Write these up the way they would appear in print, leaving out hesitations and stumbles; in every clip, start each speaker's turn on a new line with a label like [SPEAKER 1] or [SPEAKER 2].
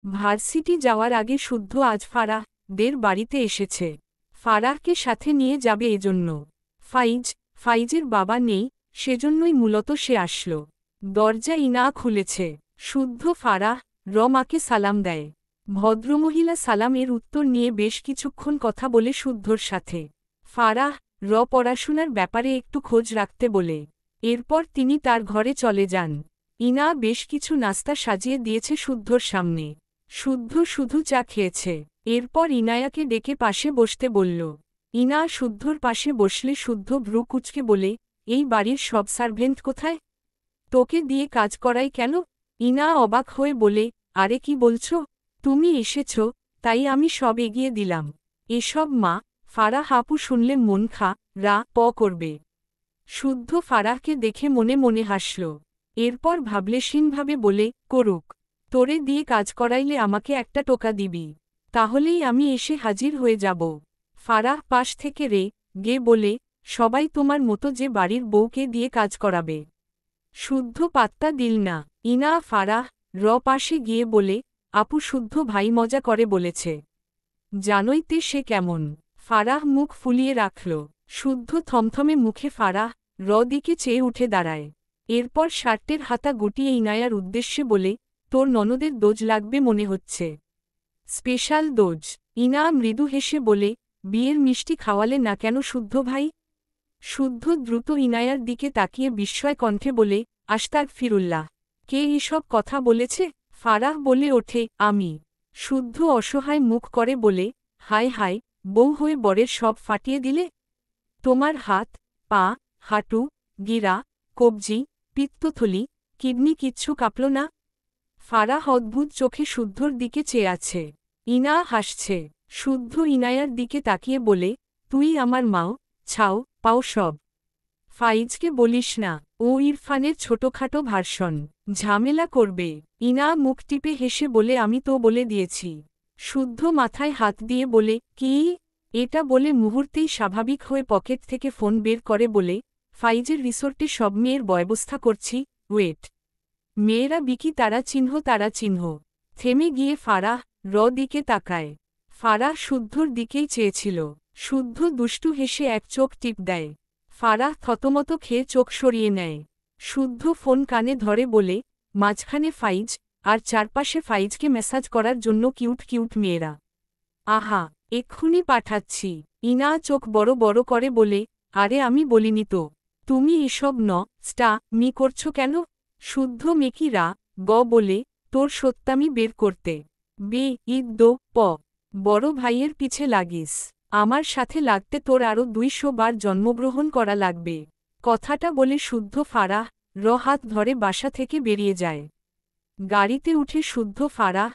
[SPEAKER 1] Varsity যাওয়ার আগে শুদ্ধ আজ ফারাহদের বাড়িতে এসেছে। ফারাহকে সাথে নিয়ে যাবে এজন্য। ফাইজের বাবা নেই, সেজন্যই মূলত সে আসল। দরজা ইনা খুলেছে। শুদ্ধ মাকে সালাম দেয়। ভদ্রমহিলা সালামের উত্তর নিয়ে বেশ কিছুক্ষণ কথা বলে শুদ্ধর সাথে। ফারাহ পড়াশোনার ব্যাপারে একটু খোঁজ রাখতে বলে। এরপর তিনি তার ঘরে চলে যান। ইনা বেশ কিছু নাস্তা সাজিয়ে দিয়েছে শুদ্ধর সামনে। শুদ্ধ শুধু চা খেয়েছে। এরপর ইনায়াকে ডেকে পাশে বসতে বলল। ইনা শুদ্ধর পাশে বসলে শুদ্ধ ভ্রু কুঁচকে বলে, এই বাড়ির সব সার্ভেন্ট কোথায়? তোকে দিয়ে কাজ করাই কেন? ইনা অবাক হয়ে বলে, আরে কি বলছো? তুমি এসেছ, তাই আমি সব এগিয়ে দিলাম। এসব মা ফারাহ আপু শুনলে মন করবে। শুদ্ধ ফারাহকে দেখে মনে মনে হাসল। এরপর ভাবলেশীনভাবে বলে, করুক। তোরে দিয়ে কাজ করাইলে আমাকে একটা টোকা দিবি, তাহলেই আমি এসে হাজির হয়ে যাব। ফারাহ পাশ থেকে গে বলে, সবাই তোমার মতো যে বাড়ির বউকে দিয়ে কাজ করাবে। শুদ্ধ পাত্তা দিল না। ইনা ফারাহ পাশে গিয়ে বলে, আপু শুদ্ধ ভাই মজা করে বলেছে। জানোইতে সে কেমন? ফারাহ মুখ ফুলিয়ে রাখল। শুদ্ধ থমথমে মুখে ফারাহ দিকে চেয়ে উঠে দাঁড়ায়। এরপর শার্টের হাতা গুটিয়ে ইনায়ার উদ্দেশ্যে বলে, তোর ননদের দোজ লাগবে মনে হচ্ছে। Special those. ইনা মৃদু হেসে বলে, বিয়ের মিষ্টি খাওয়ালে না কেন শুদ্ধ ভাই? শুদ্ধ দ্রুত ইনায়ার দিকে তাকিয়ে বিস্ময় কণ্ঠে বলে, আস্তাগফিরুল্লাহ। কে এসব কথা বলেছে? ফারাহ বলে ওঠে, আমি। শুদ্ধ অসহায় মুখ করে বলে, হায় হায়, বউ হয়ে বরের সব ফাটিয়ে দিলে। তোমার হাত, পা, হাঁটু, গিরা, কবজি, পিত্তথলি, কিডনি কিচ্ছু কাঁপল না? ফারাহ অদ্ভুত চোখে শুদ্ধর দিকে চেয়ে আছে। ইনা হাসছে। শুদ্ধ ইনায়ার দিকে তাকিয়ে বলে, তুই আমার মাও, পাও সব। ফাইজকে বলিস না, ও ইরফানের ছোটখাটো ভার্সন। ঝামেলা করবে। ইনা মুখ টিপে হেসে বলে, আমি তো বলে দিয়েছি। শুদ্ধ মাথায় হাত দিয়ে বলে, কি? এটা বলে মুহূর্তেই স্বাভাবিক হয়ে পকেট থেকে ফোন বের করে বলে, ফাইজের রিসোর্টে সব মেয়ের ব্যবস্থা করছি, ওয়েট। মেয়েরা বিকি তারা চিহ্ন। থেমে গিয়ে ফারাহ দিকে তাকায়। ফারাহ শুদ্ধর দিকেই চেয়েছিল। শুদ্ধ দুষ্টু হেসে এক চোখ টিপ দেয়। ফারাহ থতমত খেয়ে চোখ সরিয়ে নেয়। শুদ্ধ ফোন কানে ধরে বলে, মাঝখানে ফাইজ, আর চারপাশে ফাইজকে মেসাজ করার জন্য কিউট মেয়েরা। আহা, এক্ষুনি পাঠাচ্ছি। ইনা চোখ বড় বড় করে বলে, আরে আমি বলিনি তো। তুমি এসব মি করছো কেন? শুদ্ধ মেকিরা বলে, তোর সত্যামি বের করতে। বড় ভাইয়ের পিছে লাগিস। আমার সাথে লাগতে তোর আরও 200 বার জন্মগ্রহণ করা লাগবে। কথাটা বলে শুদ্ধ ফারাহ হাত ধরে বাসা থেকে বেরিয়ে যায়। গাড়িতে উঠে শুদ্ধ ফারাহ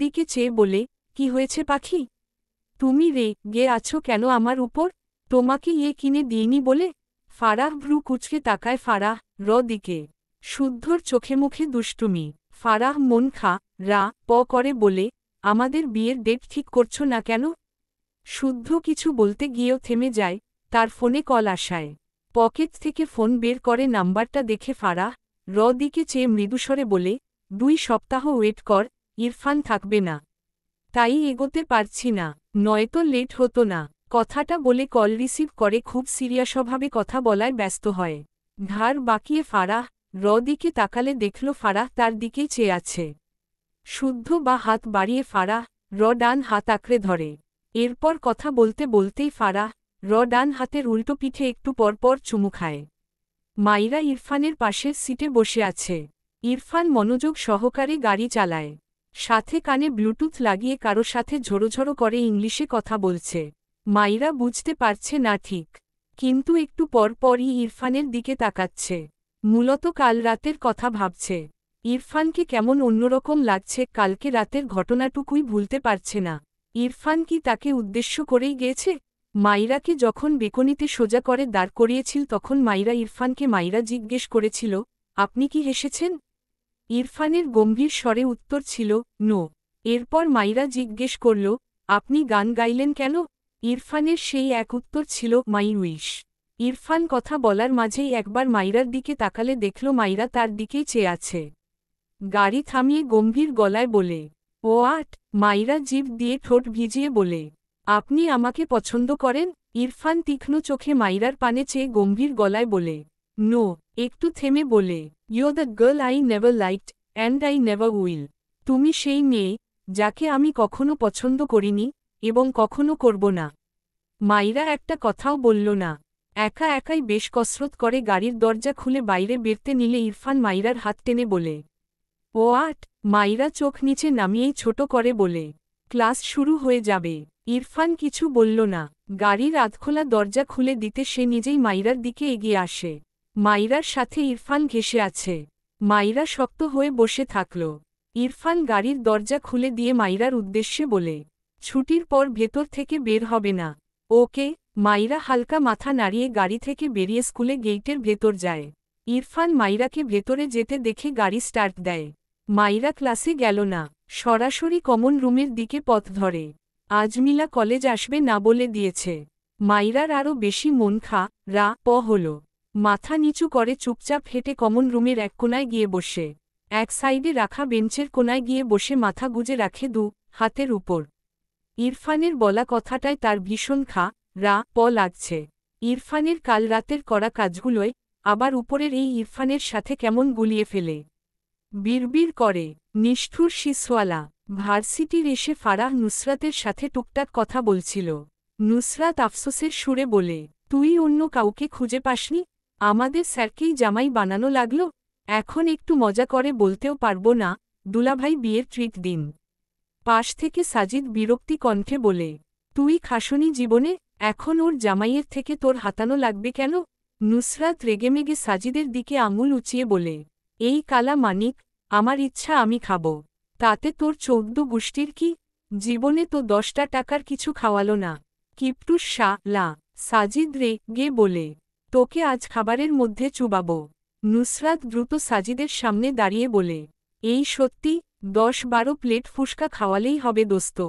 [SPEAKER 1] দিকে চেয়ে বলে, কি হয়েছে পাখি? তুমি গে আছো কেন আমার উপর? তোমাকে কিনে দিইনি বলে? ফারাহ ভ্রু কুচকে তাকায় ফারাহ দিকে। শুদ্ধর চোখে মুখে দুষ্টুমি। ফারাহ মন করে বলে, আমাদের বিয়ের ডেট ঠিক করছো না কেন? শুদ্ধ কিছু বলতে গিয়েও থেমে যায়, তার ফোনে কল আসায়। পকেট থেকে ফোন বের করে নাম্বারটা দেখে ফারাহ দিকে চেয়ে মৃদুস্বরে বলে, 2 সপ্তাহ ওয়েট কর, ইরফান থাকবে না। তাই এগোতে পারছি না, নয়তো লেট হতো না। কথাটা বলে কল রিসিভ করে খুব সিরিয়াসভাবে কথা বলায় ব্যস্ত হয়। ঘাড় বাঁকিয়ে ফারাহ দিকে তাকালে দেখল ফারাহ তার দিকেই চেয়ে আছে। শুদ্ধ হাত বাড়িয়ে ফারাহ ডান হাত আঁকড়ে ধরে। এরপর কথা বলতে বলতেই ফারাহ ডান হাতের উল্টো পিঠে একটু পরপর চুমু খায়। মাইরা ইরফানের পাশের সিটে বসে আছে। ইরফান মনোযোগ সহকারে গাড়ি চালায়। সাথে কানে ব্লুটুথ লাগিয়ে কারো সাথে ঝোড়ো করে ইংলিশে কথা বলছে। মাইরা বুঝতে পারছে না ঠিক, কিন্তু একটু পরপরই ইরফানের দিকে তাকাচ্ছে। মূলত কাল রাতের কথা ভাবছে। ইরফানকে কেমন অন্যরকম লাগছে, কালকে রাতের ঘটনাটুকুই ভুলতে পারছে না। ইরফান কি তাকে উদ্দেশ্য করেই গেছে? মাইরাকে যখন বেকনিতে সোজা করে দাঁড় করিয়েছিল তখন মাইরা জিজ্ঞেস করেছিল, আপনি কি হেসেছেন? ইরফানের গম্ভীর স্বরে উত্তর ছিল, নো। এরপর মাইরা জিজ্ঞেস করল, আপনি গান গাইলেন কেন? ইরফানের সেই এক উত্তর ছিল, মাই উইশ। ইরফান কথা বলার মাঝেই একবার মাইরার দিকে তাকালে দেখল মাইরা তার দিকেই চেয়ে আছে। গাড়ি থামিয়ে গম্ভীর গলায় বলে হোয়াট? মাইরা জিভ দিয়ে ঠোঁট ভিজিয়ে বলে, আপনি আমাকে পছন্দ করেন? ইরফান তীক্ষ্ণ চোখে মাইরার পানে চেয়ে গম্ভীর গলায় বলে, নো। একটু থেমে বলে, you the girl I never liked, and I never will. তুমি সেই মেয়ে যাকে আমি কখনো পছন্দ করিনি এবং কখনো করব না। মাইরা একটা কথাও বলল না। একা একাই বেশ কসরত করে গাড়ির দরজা খুলে বাইরে বেরতে নিলে ইরফান মাইরার হাত টেনে বলে, হোয়াট? মাইরা চোখ নিচে নামিয়েই ছোট করে বলে, ক্লাস শুরু হয়ে যাবে। ইরফান কিছু বলল না। গাড়ির আধখোলা দরজা খুলে দিতে সে নিজেই মাইরার দিকে এগিয়ে আসে। মাইরার সাথে ইরফান ঘেঁষে আছে। মাইরা শক্ত হয়ে বসে থাকল। ইরফান গাড়ির দরজা খুলে দিয়ে মাইরার উদ্দেশ্যে বলে, ছুটির পর ভেতর থেকে বের হবে না, ওকে? মাইরা হালকা মাথা নাড়িয়ে গাড়ি থেকে বেরিয়ে স্কুলে গেইটের ভেতর যায়। ইরফান মাইরাকে ভেতরে যেতে দেখে গাড়ি স্টার্ট দেয়। মাইরা ক্লাসে গেল না, সরাসরি কমন রুমের দিকে পথ ধরে। আজমিলা কলেজ আসবে না বলে দিয়েছে। মাইরার আরও বেশি মন হল। মাথা নিচু করে চুপচাপ হেঁটে কমন রুমের এক কোনায় গিয়ে বসে। এক সাইডে রাখা বেঞ্চের কোনায় গিয়ে বসে মাথা গুজে রাখে হাতের উপর। ইরফানের বলা কথাটায় তার ভীষণ লাগছে। ইরফানের কাল রাতের করা কাজগুলোয় আবার উপরের এই ইরফানের সাথে কেমন গুলিয়ে ফেলে। বিড়বিড় করে, নিষ্ঠুর শিসওয়ালা। ভার্সিটির এসে ফারাহ নুসরাতের সাথে টুকটাক কথা বলছিল। নুসরাত আফসোসের সুরে বলে, তুই অন্য কাউকে খুঁজে পাসনি? আমাদের স্যারকেই জামাই বানানো লাগল। এখন একটু মজা করে বলতেও পারবো না, দুলাভাই বিয়ের ট্রিট দিন। পাশ থেকে সাজিদ বিরক্তি কণ্ঠে বলে, তুই খাসনি জীবনে, এখন ওর জামাইয়ের থেকে তোর হাতানো লাগবে কেন? নুসরাত রেগেমেগে সাজিদের দিকে আঙুল উঁচিয়ে বলে, এই কালা মানিক, আমার ইচ্ছা আমি খাব, তাতে তোর 14 গোষ্ঠীর কি? জীবনে তো 10টা টাকার কিছু খাওয়ালো না। কিপটুস লা। সাজিদ গে বলে, তোকে আজ খাবারের মধ্যে চুবাব। নুসরাত দ্রুত সাজিদের সামনে দাঁড়িয়ে বলে, এই সত্যি? 10-12 প্লেট ফুসকা খাওয়ালেই হবে দোস্ত।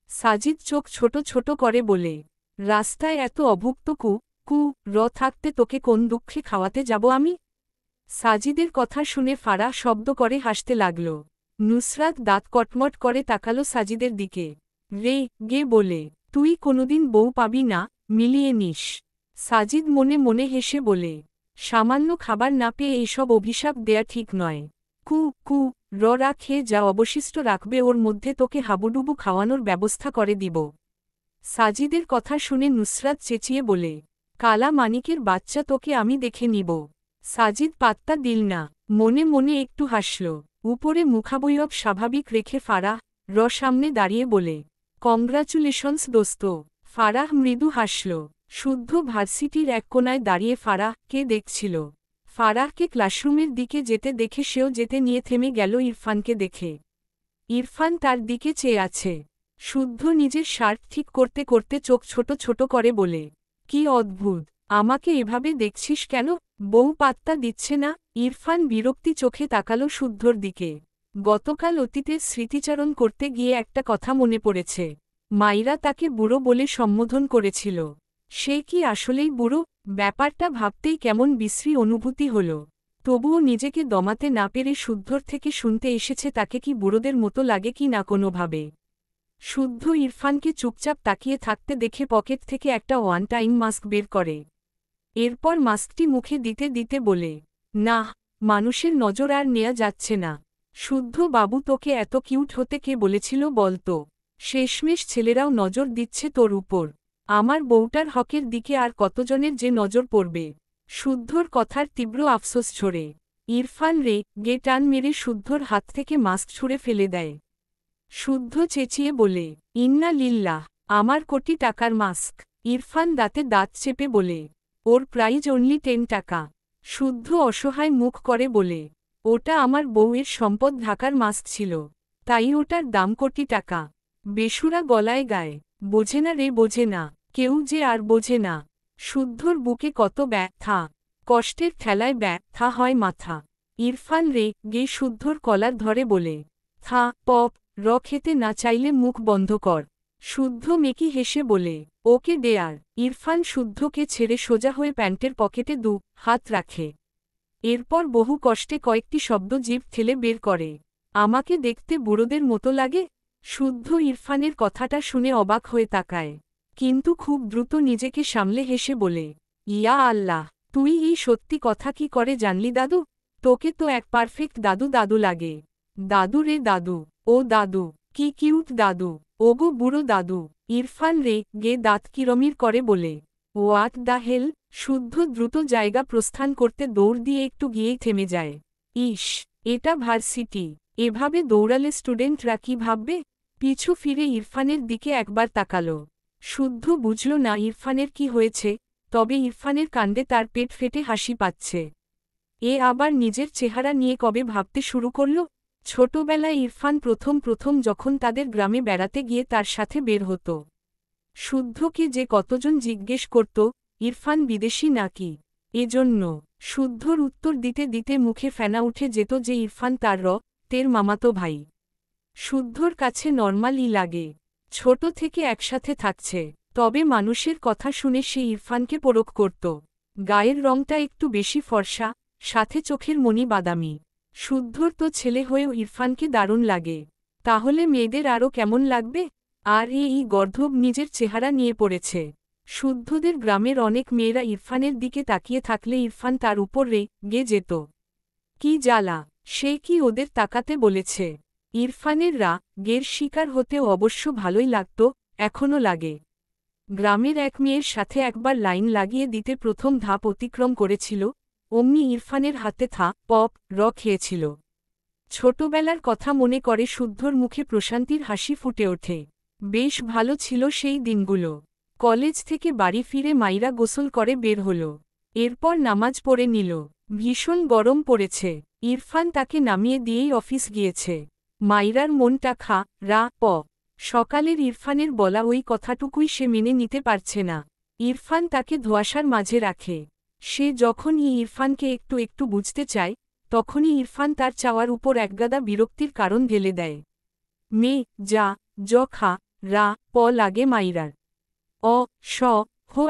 [SPEAKER 1] সাজিদ চোখ ছোট ছোট করে বলে, রাস্তায় এত অভুক্ত থাকতে তোকে কোন দুঃখে খাওয়াতে যাব আমি? সাজিদের কথা শুনে ফারাহ শব্দ করে হাসতে লাগল। নুসরাত দাঁত কটমট করে তাকালো সাজিদের দিকে। গে বলে, তুই কোনোদিন বউ পাবি না, মিলিয়ে নিস। সাজিদ মনে মনে হেসে বলে, সামান্য খাবার না পেয়ে এইসব অভিশাপ দেয়া ঠিক নয়। খেয়ে যা অবশিষ্ট রাখবে ওর মধ্যে তোকে হাবুডুবু খাওয়ানোর ব্যবস্থা করে দিব। সাজিদের কথা শুনে নুসরাত চেঁচিয়ে বলে, কালা মানিকের বাচ্চা, তোকে আমি দেখে নিব। সাজিদ পাত্তা দিল না, মনে মনে একটু হাসল। উপরে মুখাবয়ব স্বাভাবিক রেখে ফারাহ সামনে দাঁড়িয়ে বলে, কংগ্রাচুলেশনস দোস্ত। ফারাহ মৃদু হাসল। শুদ্ধ ভার্সিটির এক কোনায় দাঁড়িয়ে ফারাহকে দেখছিল। ফারাহকে ক্লাসরুমের দিকে যেতে দেখে সেও যেতে নিয়ে থেমে গেল ইরফানকে দেখে। ইরফান তার দিকে চেয়ে আছে। শুদ্ধ নিজের শার্ট ঠিক করতে করতে চোখ ছোট ছোট করে বলে, কি অদ্ভুত, আমাকে এভাবে দেখছিস কেন? বউ পাত্তা দিচ্ছে না? ইরফান বিরক্তি চোখে তাকালো শুদ্ধর দিকে। গতকাল অতীতের স্মৃতিচারণ করতে গিয়ে একটা কথা মনে পড়েছে। মাইরা তাকে বুড়ো বলে সম্বোধন করেছিল। সে কি আসলেই বুড়ো? ব্যাপারটা ভাবতেই কেমন বিশ্রী অনুভূতি হল। তবুও নিজেকে দমাতে না পেরে শুদ্ধর থেকে শুনতে এসেছে তাকে কি বুড়োদের মতো লাগে কি না কোনোভাবে। শুদ্ধ ইরফানকে চুপচাপ তাকিয়ে থাকতে দেখে পকেট থেকে একটা ওয়ান টাইম মাস্ক বের করে। এরপর মাস্কটি মুখে দিতে দিতে বলে, না, মানুষের নজর আর নেয়া যাচ্ছে না। শুদ্ধ বাবু, তোকে এত কিউট হতে কে বলেছিল বলতো? শেষমেশ ছেলেরাও নজর দিচ্ছে তোর উপর। আমার বউটার হকের দিকে আর কতজনের যে নজর পড়বে। শুদ্ধর কথার তীব্র আফসোস ঝরে। ইরফান গে টান মেরে শুদ্ধর হাত থেকে মাস্ক ছুঁড়ে ফেলে দেয়। শুদ্ধ চেঁচিয়ে বলে, ইন্না লিল্লাহ, আমার কোটি টাকার মাস্ক। ইরফান দাঁতে দাঁত চেপে বলে, ওর প্রাইজ অনলি 10 টাকা। শুদ্ধ অসহায় মুখ করে বলে, ওটা আমার বউয়ের সম্পদ ঢাকার মাস্ক ছিল, তাই ওটার দাম কোটি টাকা। বেসুরা গলায় গায়, বোঝে না বোঝে না, কেউ যে আর বোঝে না। শুদ্ধর বুকে কত ব্যথা, কষ্টের ঠেলায় ব্যথা হয় মাথা। ইরফান গে শুদ্ধর কলার ধরে বলে, পপ খেতে না চাইলে মুখ বন্ধ কর। শুদ্ধ মেকি হেসে বলে, ওকে দেয়ার। ইরফান শুদ্ধকে ছেড়ে সোজা হয়ে প্যান্টের পকেটে হাত রাখে। এরপর বহু কষ্টে কয়েকটি শব্দ জিভ ঠেলে বের করে, আমাকে দেখতে বুড়োদের মতো লাগে? শুদ্ধ ইরফানের কথাটা শুনে অবাক হয়ে তাকায়, কিন্তু খুব দ্রুত নিজেকে সামলে হেসে বলে, ইয়া আল্লাহ, তুই এই সত্যি কথা কি করে জানলি দাদু? তোকে তো এক পারফেক্ট দাদু দাদু লাগে। দাদু রে দাদু, ও দাদু, কি কিউট দাদু, ওগো বুড়ো দাদু। ইরফান রে গে দাঁত কিরমির করে বলে, হোয়াট দ্য হেল। শুদ্ধ দ্রুত জায়গা প্রস্থান করতে দৌড় দিয়ে একটু গিয়েই থেমে যায়। ইস, এটা ভার্সিটি, এভাবে দৌড়ালে স্টুডেন্টরা কি ভাববে? পিছু ফিরে ইরফানের দিকে একবার তাকালো। শুদ্ধ বুঝল না ইরফানের কি হয়েছে, তবে ইরফানের কাণ্ডে তার পেট ফেটে হাসি পাচ্ছে। এ আবার নিজের চেহারা নিয়ে কবে ভাবতে শুরু করল? ছোটবেলায় ইরফান প্রথম প্রথম যখন তাদের গ্রামে বেড়াতে গিয়ে তার সাথে বের হতো, শুদ্ধকে যে কতজন জিজ্ঞেস করত ইরফান বিদেশি নাকি। এজন্য শুদ্ধর উত্তর দিতে দিতে মুখে ফেনা উঠে যেত যে ইরফান তার তের মামাতো ভাই। শুদ্ধর কাছে নর্মালই লাগে, ছোট থেকে একসাথে থাকছে, তবে মানুষের কথা শুনে সে ইরফানকে পরখ করত। গায়ের রংটা একটু বেশি ফর্সা, সাথে চোখের মণি বাদামি। শুদ্ধর তো ছেলে হয়েও ইরফানকে দারুণ লাগে, তাহলে মেয়েদের আরও কেমন লাগবে? আর এই গর্ধব নিজের চেহারা নিয়ে পড়েছে। শুদ্ধদের গ্রামের অনেক মেয়েরা ইরফানের দিকে তাকিয়ে থাকলে ইরফান তার উপর রেগে যেত। কি জ্বালা, সে কি ওদের তাকাতে বলেছে? ইরফানের রাগের শিকার হতেও অবশ্য ভালোই লাগত, এখনও লাগে। গ্রামের এক মেয়ের সাথে একবার লাইন লাগিয়ে দিতে প্রথম ধাপ অতিক্রম করেছিল, অমনি ইরফানের হাতে পপ খেয়েছিল। ছোটবেলার কথা মনে করে শুদ্ধর মুখে প্রশান্তির হাসি ফুটে ওঠে। বেশ ভালো ছিল সেই দিনগুলো। কলেজ থেকে বাড়ি ফিরে মাইরা গোসল করে বের হল, এরপর নামাজ পড়ে নিল। ভীষণ গরম পড়েছে, ইরফান তাকে নামিয়ে দিয়েই অফিস গিয়েছে। মাইরার মনটা সকালের ইরফানের বলা ওই কথাটুকুই সে মেনে নিতে পারছে না। ইরফান তাকে ধোঁয়াশার মাঝে রাখে। সে যখনই ইরফানকে একটু একটু বুঝতে চায়, তখনই ইরফান তার চাওয়ার উপর একগাদা বিরক্তির কারণ ঢেলে দেয়। লাগে মাইরার।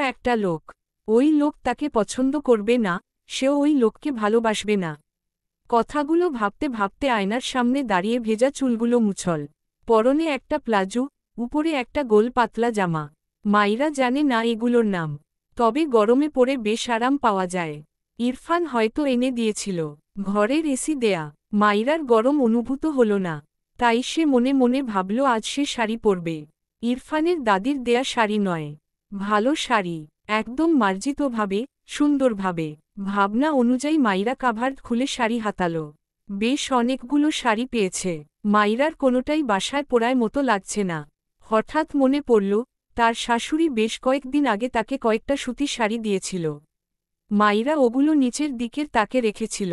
[SPEAKER 1] একটা লোক, ওই লোক তাকে পছন্দ করবে না, সেও ওই লোককে ভালোবাসবে না। কথাগুলো ভাবতে ভাবতে আয়নার সামনে দাঁড়িয়ে ভেজা চুলগুলো মুছল। পরনে একটা প্লাজো, উপরে একটা গোল পাতলা জামা। মাইরা জানে না এগুলোর নাম, তবে গরমে পড়ে বেশ আরাম পাওয়া যায়। ইরফান হয়তো এনে দিয়েছিল। ঘরের এসি দেয়া, মাইরার গরম অনুভূত হল না, তাই সে মনে মনে ভাবল আজ সে শাড়ি পরবে। ইরফানের দাদির দেয়া শাড়ি নয়, ভালো শাড়ি, একদম মার্জিতভাবে, সুন্দরভাবে। ভাবনা অনুযায়ী মাইরা কাভার্ড খুলে শাড়ি হাতাল। বেশ অনেকগুলো শাড়ি পেয়েছে, মাইরার কোনোটাই বাসায় পরায় মতো লাগছে না। হঠাৎ মনে পড়ল, তার শাশুড়ি বেশ কয়েকদিন আগে তাকে কয়েকটা সুতির শাড়ি দিয়েছিল। মাইরা ওগুলো নিচের দিকের তাকে রেখেছিল,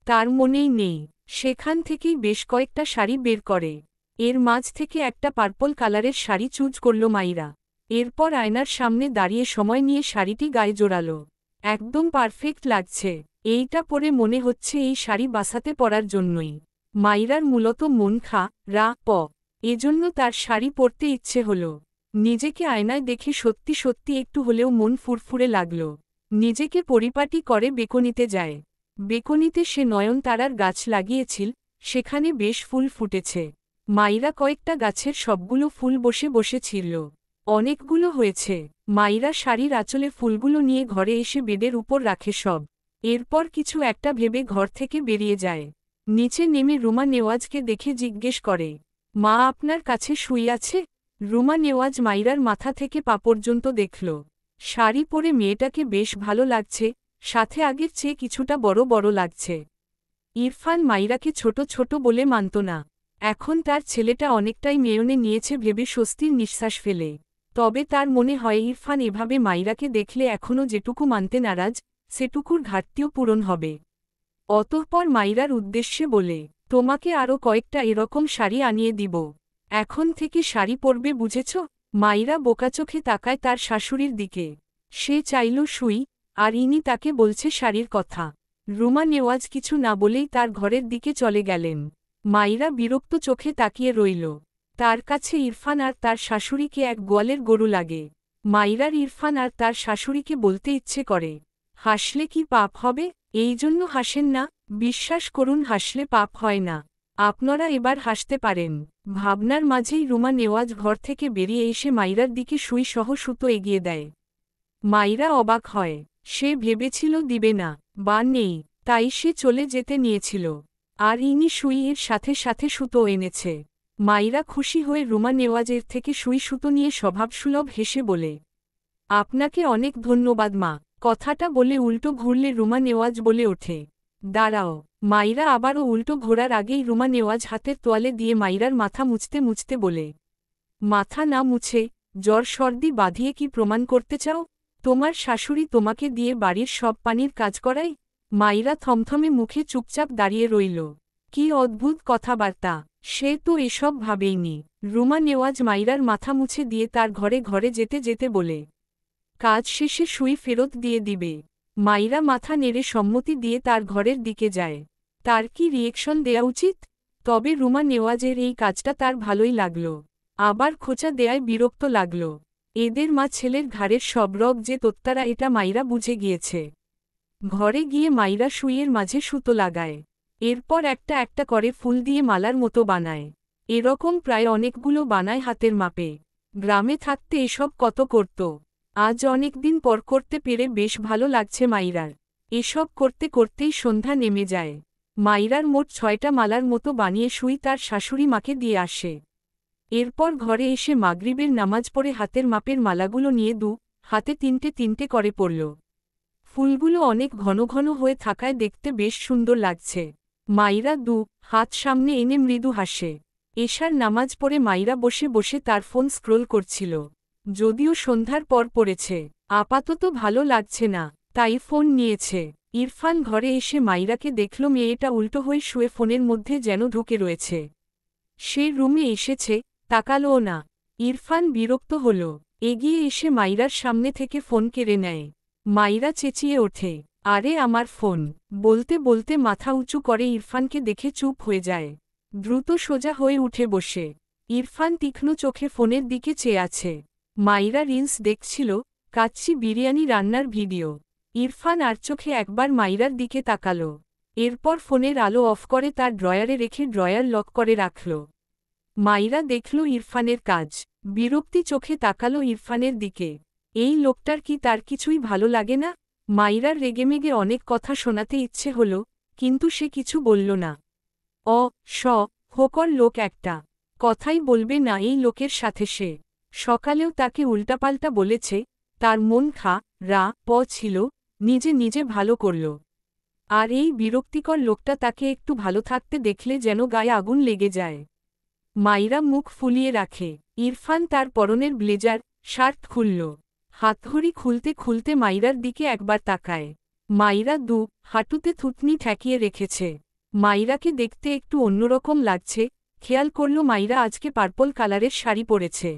[SPEAKER 1] তার মনেই নেই। সেখান থেকেই বেশ কয়েকটা শাড়ি বের করে, এর মাঝ থেকে একটা পার্পল কালারের শাড়ি চুজ করল মাইরা। এরপর আয়নার সামনে দাঁড়িয়ে সময় নিয়ে শাড়িটি গায়ে জোড়াল। একদম পারফেক্ট লাগছে, এইটা পরে মনে হচ্ছে এই শাড়ি বাসাতে পরার জন্যই। মাইরার মূলত মন এজন্য তার শাড়ি পরতে ইচ্ছে হল। নিজেকে আয়নায় দেখে সত্যি সত্যি একটু হলেও মন ফুরফুরে লাগল। নিজেকে পরিপাটি করে বেকনিতে যায়। বেকনিতে সে নয়নতারার গাছ লাগিয়েছিল, সেখানে বেশ ফুল ফুটেছে। মাইরা কয়েকটা গাছের সবগুলো ফুল বসে বসে ছিল। অনেকগুলো হয়েছে। মাইরা শাড়ির আঁচলে ফুলগুলো নিয়ে ঘরে এসে বেডের উপর রাখে সব। এরপর কিছু একটা ভেবে ঘর থেকে বেরিয়ে যায়। নিচে নেমে রুমা নেওয়াজকে দেখে জিজ্ঞেস করে, মা আপনার কাছে শুয়ে আছে? রুমা নেওয়াজ মাইরার মাথা থেকে পা পর্যন্ত দেখল। শাড়ি পরে মেয়েটাকে বেশ ভালো লাগছে, সাথে আগের চেয়ে কিছুটা বড় বড় লাগছে। ইরফান মাইরাকে ছোট ছোট বলে মানত না, এখন তার ছেলেটা অনেকটাই মেয়নে নিয়েছে ভেবে স্বস্তির নিঃশ্বাস ফেলে। তবে তার মনে হয় ইরফান এভাবে মাইরাকে দেখলে এখনও যেটুকু মানতে নারাজ, সেটুকুর ঘাটতিও পূরণ হবে। অতঃপর মাইরার উদ্দেশ্যে বলে, তোমাকে আরও কয়েকটা এরকম শাড়ি আনিয়ে দিব। এখন থেকে শাড়ি পরবে বুঝেছ? মাইরা বোকাচোখে তাকায় তার শাশুড়ির দিকে। সে চাইল শুই, আর ইনি তাকে বলছে শাড়ির কথা। রুমা নেওয়াজ কিছু না বলেই তার ঘরের দিকে চলে গেলেন। মাইরা বিরক্ত চোখে তাকিয়ে রইল। তার কাছে ইরফান আর তার শাশুড়িকে এক গোয়ালের গরু লাগে। মাইরার ইরফান আর তার শাশুড়িকে বলতে ইচ্ছে করে, হাসলে কি পাপ হবে? এই জন্য হাসেন না, বিশ্বাস করুন হাসলে পাপ হয় না। আপনারা এবার হাসতে পারেন। ভাবনার মাঝেই রুমা নেওয়াজ ঘর থেকে বেরিয়ে এসে মাইরার দিকে সুই সহ সুতো এগিয়ে দেয়। মাইরা অবাক হয়। সে ভেবেছিল দিবে না বা নেই, তাই সে চলে যেতে নিয়েছিল। আর ইনি সুইয়ের সাথে সাথে সুতো এনেছে। মাইরা খুশি হয়ে রুমা নেওয়াজের থেকে সুই সুতো নিয়ে স্বভাবসুলভ হেসে বলে, আপনাকে অনেক ধন্যবাদ মা। কথাটা বলে উল্টো ঘুরলে রুমা নেওয়াজ বলে ওঠে, দাঁড়াও। মাইরা আবারও উল্টো ঘোরার আগেই রুমা নেওয়াজ হাতের তোয়ালে দিয়ে মাইরার মাথা মুছতে মুছতে বলে, মাথা না মুছে জ্বর সর্দি বাঁধিয়ে কি প্রমাণ করতে চাও? তোমার শাশুড়ি তোমাকে দিয়ে বাড়ির সব পানির কাজ করায়? মাইরা থমথমে মুখে চুপচাপ দাঁড়িয়ে রইল। কি অদ্ভুত কথাবার্তা! সে তো এসব ভাবেইনি। রুমা নেওয়াজ মাইরার মাথা মুছে দিয়ে তার ঘরে ঘরে যেতে যেতে বলে, কাজ শেষে সুই ফেরত দিয়ে দিবে। মাইরা মাথা নেড়ে সম্মতি দিয়ে তার ঘরের দিকে যায়। তার কি রিয়েকশন দেয়া উচিত? তবে রুমা নেওয়াজের এই কাজটা তার ভালোই লাগল। আবার খোঁচা দেয়ায় বিরক্ত লাগল। এদের মা ছেলের ঘাড়ের সব রগ যে তোত্তারা এটা মাইরা বুঝে গিয়েছে। ঘরে গিয়ে মাইরা সুইয়ের মাঝে সুতো লাগায়। এরপর একটা একটা করে ফুল দিয়ে মালার মতো বানায়। এরকম প্রায় অনেকগুলো বানায় হাতের মাপে। গ্রামে থাকতে এসব কত করত। আজ অনেকদিন পর করতে পেরে বেশ ভালো লাগছে মাইরার। এসব করতে করতেই সন্ধ্যা নেমে যায়। মাইরার মোট 6টা মালার মতো বানিয়ে সুই তার শাশুড়ি মাকে দিয়ে আসে। এরপর ঘরে এসে মাগরিবের নামাজ পড়ে হাতের মাপের মালাগুলো নিয়ে হাতে তিনটে তিনটে করে পড়ল। ফুলগুলো অনেক ঘন ঘন হয়ে থাকায় দেখতে বেশ সুন্দর লাগছে। মাইরা হাত সামনে এনে মৃদু হাসে। এশার নামাজ পড়ে মাইরা বসে বসে তার ফোন স্ক্রোল করছিল। যদিও সন্ধ্যার পর পড়েছে, আপাতত ভালো লাগছে না, তাই ফোন নিয়েছে। ইরফান ঘরে এসে মাইরাকে দেখল মেয়েটা উল্টো হয়ে শুয়ে ফোনের মধ্যে যেন ঢুকে রয়েছে। সে রুমে এসেছে, তাকালোও না। ইরফান বিরক্ত হল। এগিয়ে এসে মাইরার সামনে থেকে ফোন কেড়ে নেয়। মাইরা চেঁচিয়ে ওঠে, আরে আমার ফোন! বলতে বলতে মাথা উঁচু করে ইরফানকে দেখে চুপ হয়ে যায়। দ্রুত সোজা হয়ে উঠে বসে। ইরফান তীক্ষ্ণ চোখে ফোনের দিকে চেয়ে আছে। মাইরা রিলস দেখছিল, কাচ্চি বিরিয়ানি রান্নার ভিডিও। ইরফান আর চোখে একবার মাইরার দিকে তাকাল। এরপর ফোনের আলো অফ করে তার ড্রয়ারে রেখে ড্রয়ার লক করে রাখল। মাইরা দেখল ইরফানের কাজ। বিরক্তি চোখে তাকাল ইরফানের দিকে। এই লোকটার কি তার কিছুই ভালো লাগে না? মাইরার রেগেমেগে অনেক কথা শোনাতে ইচ্ছে হল, কিন্তু সে কিছু বলল না। হোকর লোক একটা। কথাই বলবে না এই লোকের সাথে সে। সকালেও তাকে উল্টাপাল্টা বলেছে। তার মন ছিল, নিজে নিজে ভালো করল। আর এই বিরক্তিকর লোকটা তাকে একটু ভালো থাকতে দেখলে যেন গায়ে আগুন লেগে যায়। মাইরা মুখ ফুলিয়ে রাখে। ইরফান তার পরনের ব্লেজার, শার্ট খুলল। হাতঘড়ি খুলতে খুলতে মাইরার দিকে একবার তাকায়। মাইরা হাঁটুতে থুতনি ঠেকিয়ে রেখেছে। মাইরাকে দেখতে একটু অন্যরকম লাগছে। খেয়াল করল মাইরা আজকে পার্পল কালারের শাড়ি পরেছে।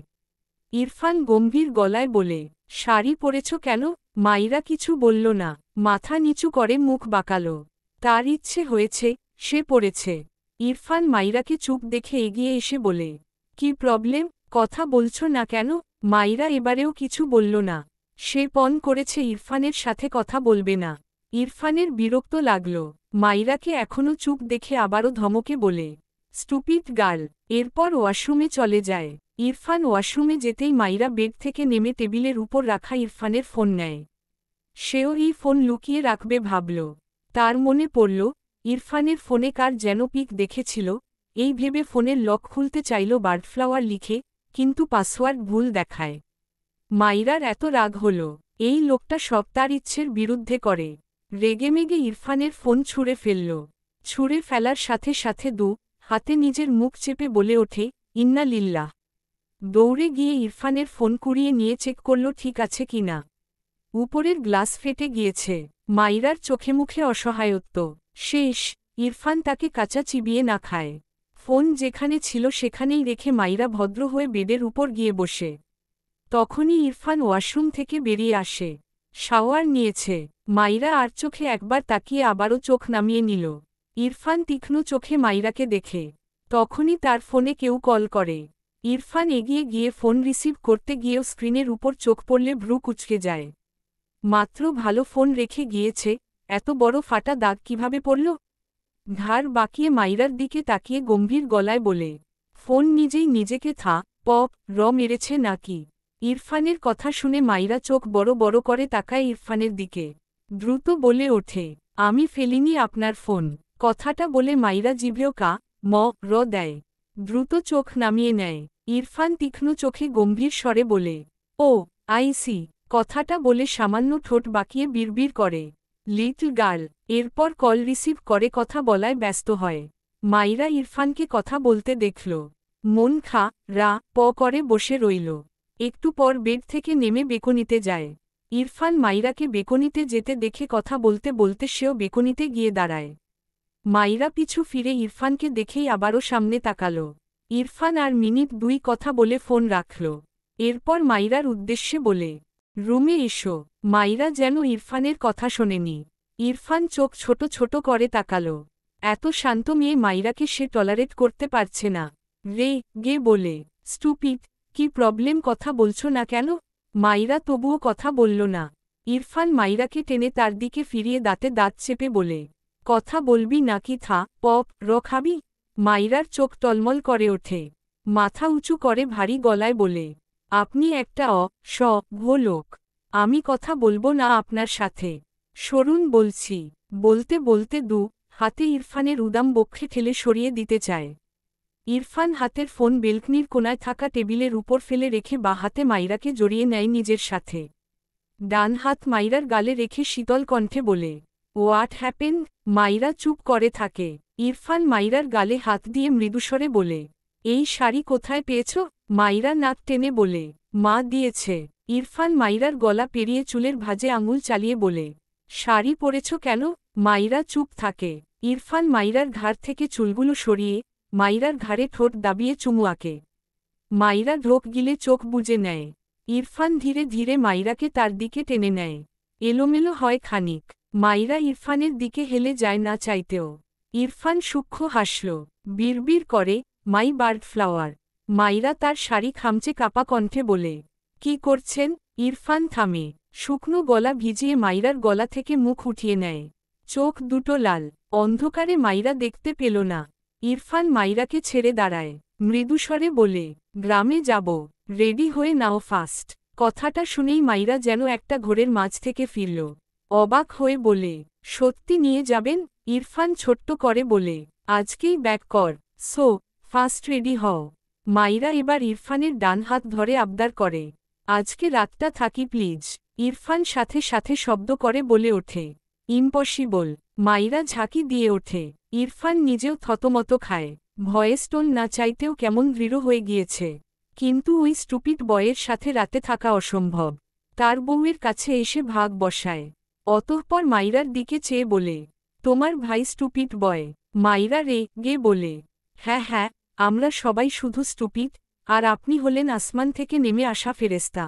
[SPEAKER 1] ইরফান গম্ভীর গলায় বলে, শাড়ি পরেছ কেন? মাইরা কিছু বলল না, মাথা নিচু করে মুখ বাঁকাল। তার ইচ্ছে হয়েছে, সে পরেছে। ইরফান মাইরাকে চুপ দেখে এগিয়ে এসে বলে, কি প্রবলেম? কথা বলছ না কেন? মাইরা এবারেও কিছু বলল না। সে পণ করেছে ইরফানের সাথে কথা বলবে না। ইরফানের বিরক্ত লাগল। মাইরাকে এখনও চুপ দেখে আবারও ধমকে বলে, স্টুপিড গার্ল। এরপর ওয়াশরুমে চলে যায়। ইরফান ওয়াশরুমে যেতেই মাইরা বেড থেকে নেমে টেবিলের উপর রাখা ইরফানের ফোন নেয়। সেও এই ফোন লুকিয়ে রাখবে ভাবল। তার মনে পড়ল, ইরফানের ফোনে কার যেন পিক দেখেছিল। এই ভেবে ফোনের লক খুলতে চাইল বার্ডফ্লাওয়ার লিখে, কিন্তু পাসওয়ার্ড ভুল দেখায়। মাইরার এত রাগ হল, এই লোকটা সব তার ইচ্ছের বিরুদ্ধে করে। রেগেমেগে ইরফানের ফোন ছুঁড়ে ফেলল। ছুঁড়ে ফেলার সাথে সাথে হাতে নিজের মুখ চেপে বলে ওঠে, ইন্না লিল্লাহ। দৌড়ে গিয়ে ইরফানের ফোন কুড়িয়ে নিয়ে চেক করল ঠিক আছে কিনা। উপরের গ্লাস ফেটে গিয়েছে। মাইরার চোখে মুখে অসহায়ত্ব। শেষ। ইরফান তাকে কাঁচা চিবিয়ে না খায়। ফোন যেখানে ছিল সেখানেই রেখে মাইরা ভদ্র হয়ে বেডের উপর গিয়ে বসে। তখনই ইরফান ওয়াশরুম থেকে বেরিয়ে আসে। শাওয়ার নিয়েছে। মাইরা আর চোখে একবার তাকিয়ে আবারও চোখ নামিয়ে নিল। ইরফান তীক্ষ্ণ চোখে মাইরাকে দেখে। তখনই তার ফোনে কেউ কল করে। ইরফান এগিয়ে গিয়ে ফোন রিসিভ করতে গিয়েও স্ক্রিনের উপর চোখ পড়লে ভ্রু কুঁচকে যায়। মাত্র ভালো ফোন রেখে গিয়েছে, এত বড় ফাটা দাগ কিভাবে পড়ল? ঘাড় বাঁকিয়ে মাইরার দিকে তাকিয়ে গম্ভীর গলায় বলে, ফোন নিজেই নিজেকে মেরেছে নাকি? ইরফানের কথা শুনে মাইরা চোখ বড় বড় করে তাকায় ইরফানের দিকে। দ্রুত বলে ওঠে, আমি ফেলিনি আপনার ফোন। কথাটা বলে মাইরা জিভেও দেয়। দ্রুত চোখ নামিয়ে নেয়। ইরফান তীক্ষ্ণ চোখে গম্ভীর স্বরে বলে, ও আইসি। কথাটা বলে সামান্য ঠোঁট বাঁকিয়ে বিড়বিড় করে, লিটল গার্ল। এরপর কল রিসিভ করে কথা বলায় ব্যস্ত হয়। মাইরা ইরফানকে কথা বলতে দেখল। মন করে বসে রইল। একটু পর বেড থেকে নেমে বেকনিতে যায়। ইরফান মাইরাকে বেকনিতে যেতে দেখে কথা বলতে বলতে সেও বেকনিতে গিয়ে দাঁড়ায়। মাইরা পিছু ফিরে ইরফানকে দেখেই আবারও সামনে তাকাল। ইরফান আর মিনিট 2 কথা বলে ফোন রাখল। এরপর মাইরার উদ্দেশ্যে বলে, রুমে এসো। মাইরা যেন ইরফানের কথা শোনেনি। ইরফান চোখ ছোট ছোট করে তাকাল। এত শান্ত মেয়ে মাইরাকে সে টলারেট করতে পারছে না। গে বলে, স্টুপিড, কি প্রবলেম, কথা বলছো না কেন? মাইরা তবুও কথা বলল না। ইরফান মাইরাকে টেনে তার দিকে ফিরিয়ে দাঁতে দাঁত চেপে বলে, কথা বলবি নাকি খাবি? মাইরার চোখ টলমল করে ওঠে। মাথা উঁচু করে ভারী গলায় বলে, আপনি একটা লোক। আমি কথা বলবো না আপনার সাথে। সরুন বলছি। বলতে বলতে হাতে ইরফানের উদাম বক্ষে ঠেলে সরিয়ে দিতে চায়। ইরফান হাতের ফোন বেলকনির কোনায় থাকা টেবিলের উপর ফেলে রেখে বা হাতে মাইরাকে জড়িয়ে নেয় নিজের সাথে। ডান হাত মাইরার গালে রেখে শীতল কণ্ঠে বলে, হোয়াট হ্যাপেন্ড? মাইরা চুপ করে থাকে। ইরফান মাইরার গালে হাত দিয়ে মৃদুস্বরে বলে, এই শাড়ি কোথায় পেয়েছ? মাইরা নাক টেনে বলে, মা দিয়েছে। ইরফান মাইরার গলা পেরিয়ে চুলের ভাঁজে আঙুল চালিয়ে বলে, শাড়ি পরেছ কেন? মাইরা চুপ থাকে। ইরফান মাইরার ঘাড় থেকে চুলগুলো সরিয়ে মাইরার ঘাড়ে ঠোঁট দাবিয়ে চুমু আঁকে। মাইরা ঢোক গিলে চোখ বুজে নেয়। ইরফান ধীরে ধীরে মাইরাকে তার দিকে টেনে নেয়। এলোমেলো হয় খানিক। মাইরা ইরফানের দিকে হেলে যায় না চাইতেও। ইরফান সূক্ষ্ম হাসল। বিড়বিড় করে, মাই বার্ড ফ্লাওয়ার। মাইরা তার শাড়ি খামচে কাপা কণ্ঠে বলে, কি করছেন? ইরফান থামে। শুকনো গলা ভিজিয়ে মাইরার গলা থেকে মুখ উঠিয়ে নেয়। চোখ দুটো লাল। অন্ধকারে মাইরা দেখতে পেল না। ইরফান মাইরাকে ছেড়ে দাঁড়ায়। মৃদুস্বরে বলে, গ্রামে যাব, রেডি হয়ে নাও ফাস্ট। কথাটা শুনেই মাইরা যেন একটা ঘোরের মাঝ থেকে ফিরল। অবাক হয়ে বলে, সত্যি নিয়ে যাবেন? ইরফান ছোট্ট করে বলে, আজকেই ব্যাক কর। ফাস্ট রেডি হও। মাইরা এবার ইরফানের ডান হাত ধরে আবদার করে, আজকে রাতটা থাকি প্লিজ। ইরফান সাথে সাথে শব্দ করে বলে ওঠে, ইম্পসিবল। মাইরা ঝাঁকি দিয়ে ওঠে। ইরফান নিজেও থতমত খায়। ভয়েস টোন না চাইতেও কেমন দৃঢ় হয়ে গিয়েছে। কিন্তু ওই স্টুপিড বয়ের সাথে রাতে থাকা অসম্ভব। তার বউয়ের কাছে এসে ভাগ বসায়। অতঃপর মাইরার দিকে চেয়ে বলে, তোমার ভাই স্টুপিড বয়? মাইরা গে বলে, হ্যাঁ, আমরা সবাই শুধু স্টুপিড, আর আপনি হলেন আসমান থেকে নেমে আসা ফেরেস্তা।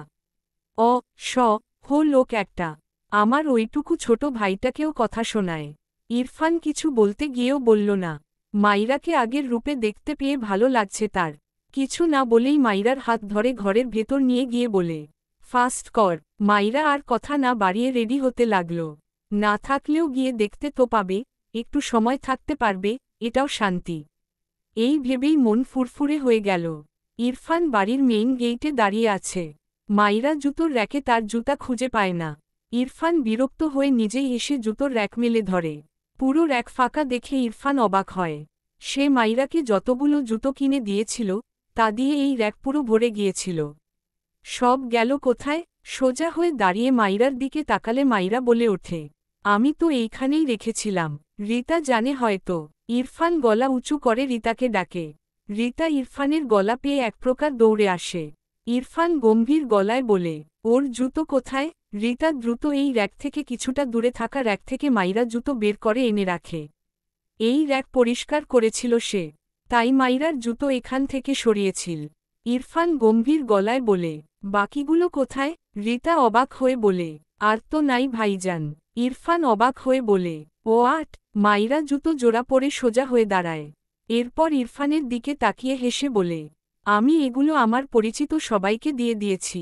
[SPEAKER 1] লোক একটা। আমার ওইটুকু ছোট ভাইটাকেও কথা শোনায়। ইরফান কিছু বলতে গিয়েও বলল না। মাইরাকে আগের রূপে দেখতে পেয়ে ভালো লাগছে তার। কিছু না বলেই মাইরার হাত ধরে ঘরের ভেতর নিয়ে গিয়ে বলে, ফাস্ট কর। মাইরা আর কথা না বাড়িয়ে রেডি হতে লাগল। না থাকলেও গিয়ে দেখতে তো পাবে, একটু সময় থাকতে পারবে, এটাও শান্তি। এই ভেবেই মন ফুরফুরে হয়ে গেল। ইরফান বাড়ির মেইন গেইটে দাঁড়িয়ে আছে। মাইরা জুতোর র্যাকে তার জুতা খুঁজে পায় না। ইরফান বিরক্ত হয়ে নিজেই এসে জুতোর র্যাক মেলে ধরে। পুরো র্যাক ফাঁকা দেখে ইরফান অবাক হয়। সে মাইরাকে যতগুলো জুতো কিনে দিয়েছিল, তা দিয়ে এই র্যাক পুরো ভরে গিয়েছিল। সব গেল কোথায়? সোজা হয়ে দাঁড়িয়ে মাইরার দিকে তাকালে মাইরা বলে ওঠে, আমি তো এইখানেই রেখেছিলাম। রিতা জানে হয়তো। ইরফান গলা উঁচু করে রিতাকে ডাকে। রিতা ইরফানের গলা পেয়ে এক প্রকার দৌড়ে আসে। ইরফান গম্ভীর গলায় বলে, ওর জুতো কোথায়? রিতা দ্রুত এই র্যাক থেকে কিছুটা দূরে থাকা র্যাক থেকে মাইরা জুতো বের করে এনে রাখে। এই র্যাক পরিষ্কার করেছিল সে, তাই মাইরার জুতো এখান থেকে সরিয়েছিল। ইরফান গম্ভীর গলায় বলে, বাকিগুলো কোথায়? রিতা অবাক হয়ে বলে, আর তো নাই ভাইজান। ইরফান অবাক হয়ে বলে, মাইরা জুতো জোড়া পরে সোজা হয়ে দাঁড়ায়। এরপর ইরফানের দিকে তাকিয়ে হেসে বলে, আমি এগুলো আমার পরিচিত সবাইকে দিয়ে দিয়েছি।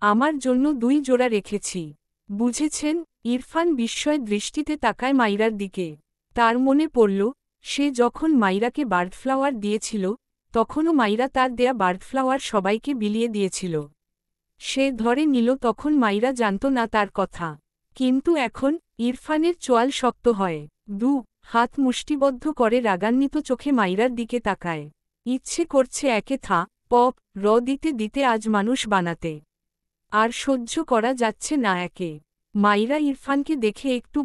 [SPEAKER 1] আমার জন্য 2 জোড়া রেখেছি। বুঝেছেন? ইরফান বিস্ময় দৃষ্টিতে তাকায় মাইরার দিকে। তার মনে পড়ল, সে যখন মাইরাকে বার্ডফ্লাওয়ার দিয়েছিল তখনও মাইরা তার দেয়া বার্ডফ্লাওয়ার সবাইকে বিলিয়ে দিয়েছিল। সে ধরে নিল তখন মাইরা জানত না তার কথা। কিন্তু এখন ইরফানের চোয়াল শক্ত হয়, হাত মুষ্টিবদ্ধ করে রাগান্বিত চোখে মাইরার দিকে তাকায়। ইচ্ছে করছে একে থা পপ দিতে দিতে আজ মানুষ বানাতে। আর সহ্য করা যাচ্ছে না একে। মাইরা ইরফানকে দেখে একটু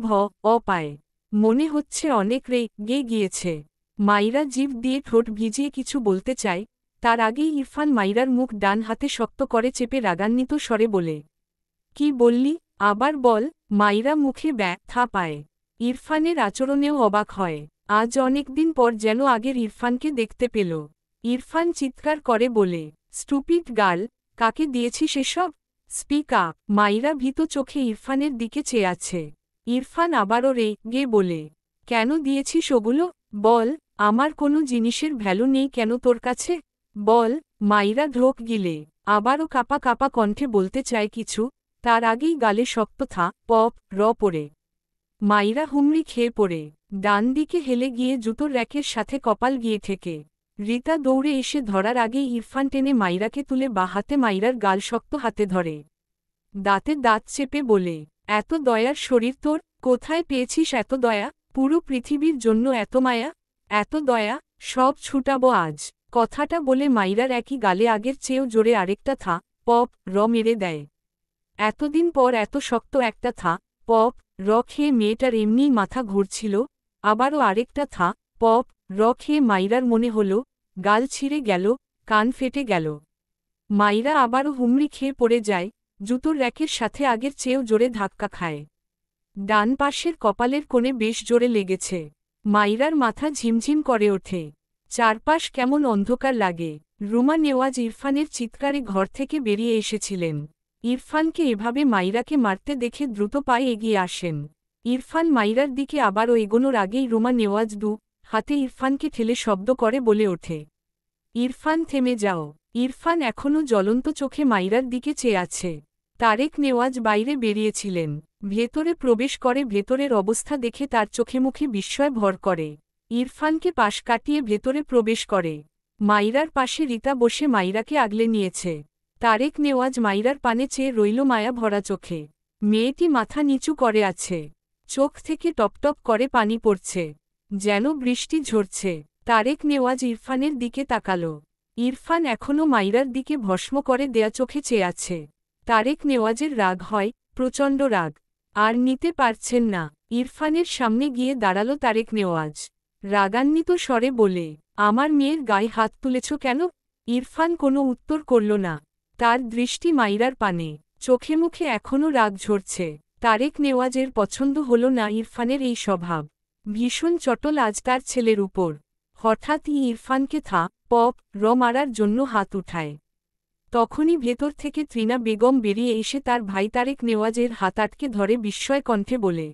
[SPEAKER 1] পায়। মনে হচ্ছে অনেক রেগে গিয়েছে। মাইরা জিভ দিয়ে ঠোঁট ভিজিয়ে কিছু বলতে চায়, তার আগেই ইরফান মাইরার মুখ ডান হাতে শক্ত করে চেপে রাগান্বিত স্বরে বলে, কি বললি, আবার বল। মাইরা মুখে ব্যথা পায়। ইরফানের আচরণেও অবাক হয়। আজ অনেকদিন পর যেন আগের ইরফানকে দেখতে পেল। ইরফান চিৎকার করে বলে, স্টুপিড গার্ল, কাকে দিয়েছিস এসব? Speak up. মাইরা ভীত চোখে ইরফানের দিকে চেয়ে আছে। ইরফান আবারও রেগে বলে, কেন দিয়েছিস ওগুলো? বল। আমার কোনো জিনিসের ভ্যালু নেই কেন তোর কাছে? বল। মাইরা ঢোক গিলে আবারও কাপা কাপা কণ্ঠে বলতে চায় কিছু, তার আগেই গালে শক্ত থা পপ পড়ে মাইরা হুমড়ি খেয়ে পড়ে ডান দিকে হেলে গিয়ে জুতোর র্যাকের সাথে কপাল গিয়ে ঠেকে। রিতা দৌড়ে এসে ধরার আগেই ইরফান টেনে মাইরাকে তুলে বা হাতে মাইরার গাল শক্ত হাতে ধরে দাঁতে দাঁত চেপে বলে, এত দয়ার শরীর তোর, কোথায় পেয়েছিস এত দয়া? পুরো পৃথিবীর জন্য এত মায়া, এত দয়া, সব ছুটাবো আজ। কথাটা বলে মাইরার একই গালে আগের চেয়েও জোরে আরেকটা থা পপ মেরে দেয়। এতদিন পর এত শক্ত একটা থা পপ খেয়ে মেয়েটার এমনিই মাথা ঘুরছিল, আবারও আরেকটা থা পপ খেয়ে মাইরার মনে হল গাল ছিঁড়ে গেল, কান ফেটে গেল। মাইরা আবারও হুমড়ি খেয়ে পড়ে যায়, জুতোর র্যাকের সাথে আগের চেয়েও জোরে ধাক্কা খায়। ডান পাশের কপালের কোণে বেশ জোরে লেগেছে। মাইরার মাথা ঝিমঝিম করে ওঠে। চারপাশ কেমন অন্ধকার লাগে। রুমা নেওয়াজ ইরফানের চিৎকারে ঘর থেকে বেরিয়ে এসেছিলেন। ইরফানকে এভাবে মাইরাকে মারতে দেখে দ্রুত পায়ে এগিয়ে আসেন। ইরফান মাইরার দিকে আবারও এগোনোর আগেই রুমা নেওয়াজ হাতে ইরফানকে ঠেলে শব্দ করে বলে ওঠে, ইরফান থেমে যাও। ইরফান এখনও জ্বলন্ত চোখে মাইরার দিকে চেয়ে আছে। তারেক নেওয়াজ বাইরে বেরিয়েছিলেন। ভেতরে প্রবেশ করে ভেতরের অবস্থা দেখে তার চোখে মুখে বিস্ময় ভর করে। ইরফানকে পাশ কাটিয়ে ভেতরে প্রবেশ করে। মাইরার পাশে রিতা বসে মাইরাকে আগলে নিয়েছে। তারেক নেওয়াজ মাইরার পানে চেয়ে রইল মায়া ভরা চোখে। মেয়েটি মাথা নিচু করে আছে। চোখ থেকে টপটপ করে পানি পড়ছে, যেন বৃষ্টি ঝরছে। তারেক নেওয়াজ ইরফানের দিকে তাকাল। ইরফান এখনও মাইরার দিকে ভস্ম করে দেয়া চোখে চেয়ে আছে। তারেক নেওয়াজের রাগ হয়, প্রচণ্ড রাগ। আর নিতে পারছেন না। ইরফানের সামনে গিয়ে দাঁড়াল তারেক নেওয়াজ। রাগান্বিত স্বরে বলে, আমার মেয়ের গায়ে হাত তুলেছ কেন? ইরফান কোনো উত্তর করল না। তার দৃষ্টি মাইরার পানে, চোখে মুখে এখনও রাগ ঝরছে। তারেক নেওয়াজের পছন্দ হল না ইরফানের এই স্বভাব। ভীষণ চটল আজ তার ছেলের উপর। হঠাৎই ইরফানকে থা পপ মারার জন্য হাত উঠায়। তখনই ভেতর থেকে ত্রিনা বেগম বেরিয়ে এসে তার ভাই তারেক নেওয়াজের হাত আটকে ধরে বিস্ময় কণ্ঠে বলে,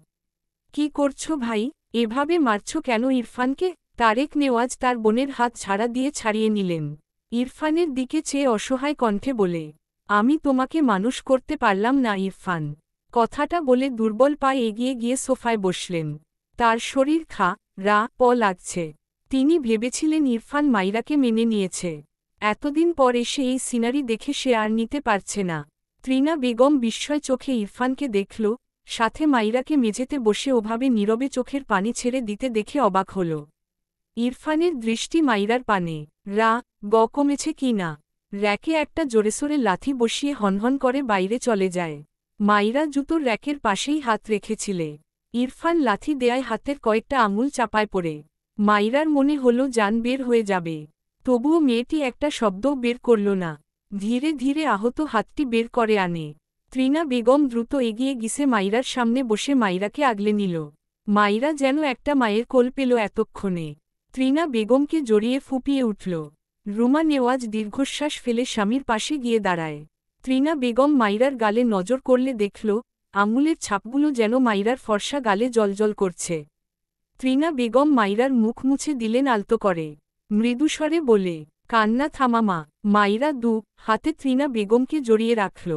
[SPEAKER 1] কি করছো ভাই? এভাবে মারছ কেন ইরফানকে? তারেক নেওয়াজ তার বোনের হাত ছাড়া দিয়ে ছাড়িয়ে নিলেন। ইরফানের দিকে চেয়ে অসহায় কণ্ঠে বলে, আমি তোমাকে মানুষ করতে পারলাম না ইরফান। কথাটা বলে দুর্বল পায়ে এগিয়ে গিয়ে সোফায় বসলেন। তার শরীর লাগছে। তিনি ভেবেছিলেন ইরফান মাইরাকে মেনে নিয়েছে। এতদিন পর এসে এই সিনারি দেখে সে আর নিতে পারছে না। ত্রিনা বেগম বিস্ময় চোখে ইরফানকে দেখল, সাথে মাইরাকে মেঝেতে বসে ওভাবে নীরবে চোখের পানি ছেড়ে দিতে দেখে অবাক হল। ইরফানের দৃষ্টি মাইরার পানে। কমেছে কি না। র্যাকে একটা জোরেসোরে লাথি বসিয়ে হনহন করে বাইরে চলে যায়। মাইরা জুতোর র্যাকের পাশেই হাত রেখেছিলে। ইরফান লাথি দেয়ায় হাতের কয়েকটা আঙুল চাপায় পড়ে। মাইরার মনে হল জান বের হয়ে যাবে। তবুও মেয়েটি একটা শব্দও বের করল না। ধীরে ধীরে আহত হাতটি বের করে আনে। ত্রিনা বেগম দ্রুত এগিয়ে গিয়ে মাইরার সামনে বসে মাইরাকে আগলে নিল। মাইরা যেন একটা মায়ের কোল পেল এতক্ষণে। ত্রিনা বেগমকে জড়িয়ে ফুপিয়ে উঠল। রুমা নেওয়াজ দীর্ঘশ্বাস ফেলে স্বামীর পাশে গিয়ে দাঁড়ায়। ত্রিনা বেগম মাইরার গালে নজর করলে দেখল, আঙুলের ছাপগুলো যেন মাইরার ফর্সা গালে জ্বলজ্বল করছে। ত্রিনা বেগম মাইরার মুখ মুছে দিলেন আলতো করে। মৃদুস্বরে বলে, কান্না থামামা। মাইরা হাতে ত্রিনা বেগমকে জড়িয়ে রাখল।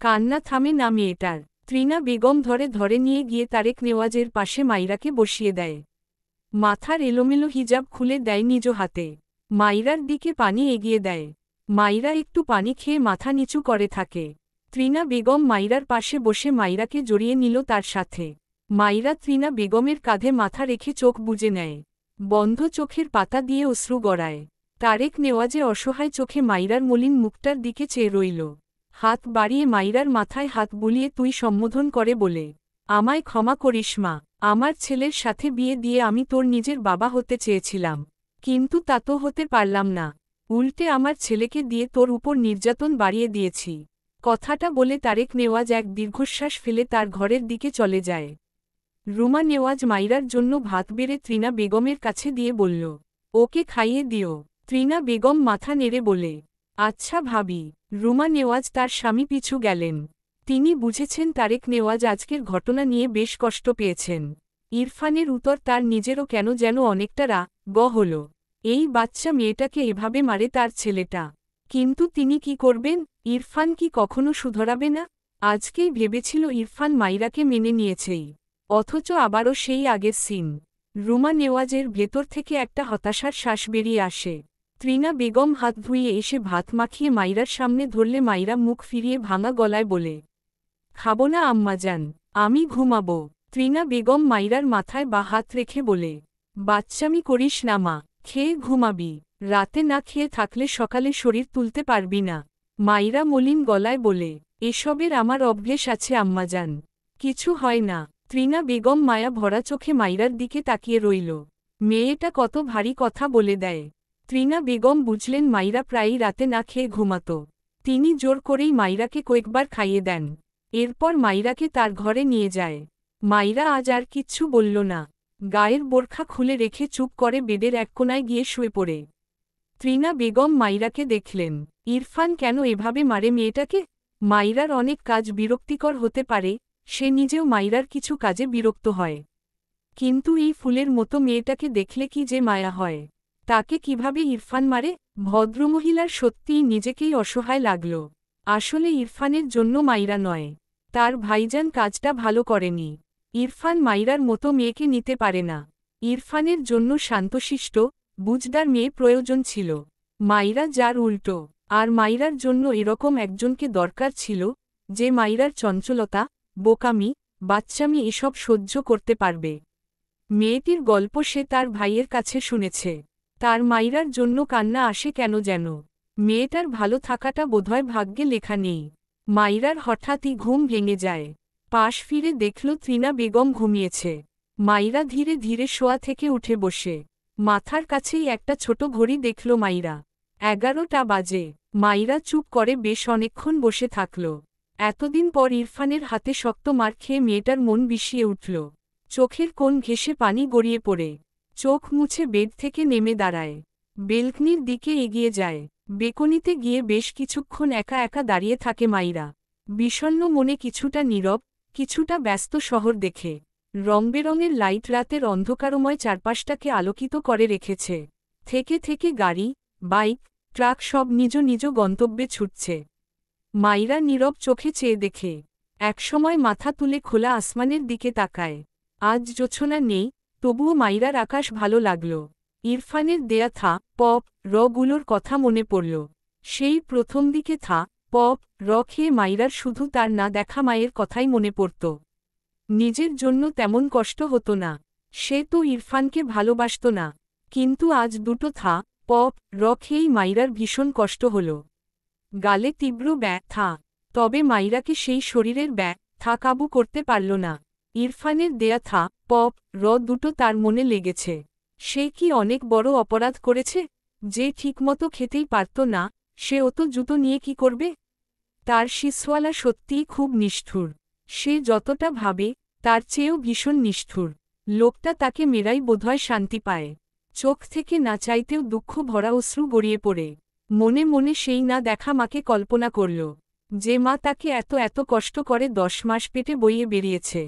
[SPEAKER 1] কান্না থামে না মেয়েটার। ত্রিনা বেগম ধরে নিয়ে গিয়ে তারেক নেওয়াজের পাশে মাইরাকে বসিয়ে দেয়। মাথার এলোমেলো হিজাব খুলে দেয় নিজ হাতে। মাইরার দিকে পানি এগিয়ে দেয়। মাইরা একটু পানি খেয়ে মাথা নিচু করে থাকে। ত্রিনা বেগম মাইরার পাশে বসে মাইরাকে জড়িয়ে নিল তার সাথে। মাইরা ত্রিনা বেগমের কাঁধে মাথা রেখে চোখ বুজে নেয়। বন্ধ চোখের পাতা দিয়ে অশ্রু গড়ায়। তারেক নেওয়াজে অসহায় চোখে মাইরার মলিন মুখটার দিকে চেয়ে রইল। হাত বাড়িয়ে মাইরার মাথায় হাত বুলিয়ে তুই সম্বোধন করে বলে, আমায় ক্ষমা করিস মা, আমার ছেলের সাথে বিয়ে দিয়ে আমি তোর নিজের বাবা হতে চেয়েছিলাম, কিন্তু তা তো হতে পারলাম না। উল্টে আমার ছেলেকে দিয়ে তোর উপর নির্যাতন বাড়িয়ে দিয়েছি। কথাটা বলে তারেক নেওয়াজ এক দীর্ঘশ্বাস ফেলে তার ঘরের দিকে চলে যায়। রুমা নেওয়াজ মাইরার জন্য ভাত বেড়ে ত্রিনা বেগমের কাছে দিয়ে বলল, ওকে খাইয়ে দিও। ত্রিনা বেগম মাথা নেড়ে বলে, আচ্ছা ভাবি। রুমা নেওয়াজ তার স্বামী পিছু গেলেন। তিনি বুঝেছেন তারেক নেওয়াজ আজকের ঘটনা নিয়ে বেশ কষ্ট পেয়েছেন। ইরফানের উত্তর তার নিজেরও কেন যেন অনেকটা রাগ হল। এই বাচ্চা মেয়েটাকে এভাবে মারে তার ছেলেটা। কিন্তু তিনি কি করবেন? ইরফান কি কখনো শুধরাবে না? আজকেই ভেবেছিল ইরফান মাইরাকে মেনে নিয়েছেই, অথচ আবারও সেই আগের সিন। রুমা নেওয়াজের ভেতর থেকে একটা হতাশার শ্বাস বেরিয়ে আসে। ত্রিনা বেগম হাত ধুইয়ে এসে ভাত মাখিয়ে মাইরার সামনে ধরলে মাইরা মুখ ফিরিয়ে ভাঙা গলায় বলে, খাবো না আম্মাজান, আমি ঘুমাবো। ত্রিনা বেগম মাইরার মাথায় বা হাত রেখে বলে, বাচ্চামি করিস না মা, খেয়ে ঘুমাবি। রাতে না খেয়ে থাকলে সকালে শরীর তুলতে পারবি না। মাইরা মলিন গলায় বলে, এসবের আমার অভ্যেস আছে আম্মাজান, কিছু হয় না। ত্রিনা বেগম মায়া ভরা চোখে মাইরার দিকে তাকিয়ে রইল। মেয়েটা কত ভারী কথা বলে দেয়। ত্রিনা বেগম বুঝলেন মাইরা প্রায়ই রাতে না খেয়ে ঘুমাত। তিনি জোর করেই মাইরাকে কয়েকবার খাইয়ে দেন। এরপর মাইরাকে তার ঘরে নিয়ে যায়। মাইরা আজ আর কিচ্ছু বলল না। গায়ের বোরখা খুলে রেখে চুপ করে বেডের এক কোনায় গিয়ে শুয়ে পড়ে। ত্রিনা বেগম মাইরাকে দেখলেন। ইরফান কেন এভাবে মারে মেয়েটাকে? মাইরার অনেক কাজ বিরক্তিকর হতে পারে, সে নিজেও মাইরার কিছু কাজে বিরক্ত হয়। কিন্তু এই ফুলের মতো মেয়েটাকে দেখলে কি যে মায়া হয়। তাকে কিভাবে ইরফান মারে? ভদ্রমহিলার সত্যিই নিজেকেই অসহায় লাগল। আসলে ইরফানের জন্য মাইরা নয়, তার ভাইজান কাজটা ভালো করেনি। ইরফান মাইরার মতো মেয়েকে নিতে পারে না। ইরফানের জন্য শান্তশিষ্ট, বুঝদার মেয়ে প্রয়োজন ছিল। মাইরা যার উল্টো। আর মাইরার জন্য এরকম একজনকে দরকার ছিল, যে মাইরার চঞ্চলতা, বোকামি, বাচ্চামি এসব সহ্য করতে পারবে। মেয়েটির গল্প সে তার ভাইয়ের কাছে শুনেছে। তার মাইরার জন্য কান্না আসে কেন যেন। মেয়েটার ভালো থাকাটা বোধহয় ভাগ্যে লেখা নেই। মাইরার হঠাৎই ঘুম ভেঙে যায়। পাশ ফিরে দেখল ত্রিনা বেগম ঘুমিয়েছে। মাইরা ধীরে ধীরে শোয়া থেকে উঠে বসে। মাথার কাছেই একটা ছোট ঘড়ি দেখল মাইরা। 11টা বাজে। মাইরা চুপ করে বেশ অনেকক্ষণ বসে থাকল। এতদিন পর ইরফানের হাতে শক্ত মার খেয়ে মেয়েটার মন বিষিয়ে উঠল। চোখের কোণ ঘেঁষে পানি গড়িয়ে পড়ে। চোখ মুছে বেড থেকে নেমে দাঁড়ায়। বেলকনির দিকে এগিয়ে যায়। বেকনিতে গিয়ে বেশ কিছুক্ষণ একা একা দাঁড়িয়ে থাকে মাইরা। বিষণ্ণ মনে, কিছুটা নীরব, কিছুটা ব্যস্ত শহর দেখে। রংবেরঙের লাইট রাতের অন্ধকারময় চারপাশটাকে আলোকিত করে রেখেছে। থেকে থেকে গাড়ি, বাইক, ট্রাক সব নিজ নিজ গন্তব্যে ছুটছে। মাইরা নীরব চোখে চেয়ে দেখে। একসময় মাথা তুলে খোলা আসমানের দিকে তাকায়। আজ জোছনা নেই, তবুও মাইরার আকাশ ভালো লাগল। ইরফানের দেয়া থা, পপ, রগুলোর কথা মনে পড়ল। সেই প্রথম দিকে থা, পপ, খেয়ে মাইরার শুধু তার না দেখা মায়ের কথাই মনে পড়ত। নিজের জন্য তেমন কষ্ট হতো না। সে তো ইরফানকে ভালোবাসত না। কিন্তু আজ দুটো থা, পপ, খেয়েই মাইরার ভীষণ কষ্ট হল। গালে তীব্র ব্যথা। তবে মাইরাকে সেই শরীরের ব্যথা কাবু করতে পারল না। ইরফানের দেয়া থা, পপ, দুটো তার মনে লেগেছে। সে কি অনেক বড় অপরাধ করেছে? যে ঠিকমতো খেতেই পারত না, সে অত জুতো নিয়ে কি করবে? তার শিসওয়ালা সত্যিই খুব নিষ্ঠুর। সে যতটা ভাবে, তার চেয়েও ভীষণ নিষ্ঠুর। লোকটা তাকে মেরাই বোধহয় শান্তি পায়। চোখ থেকে না চাইতেও দুঃখ ভরা অশ্রু গড়িয়ে পড়ে। মনে মনে সেই না দেখা মাকে কল্পনা করল, যে মা তাকে এত এত কষ্ট করে 10 মাস পেটে বইয়ে বেরিয়েছে।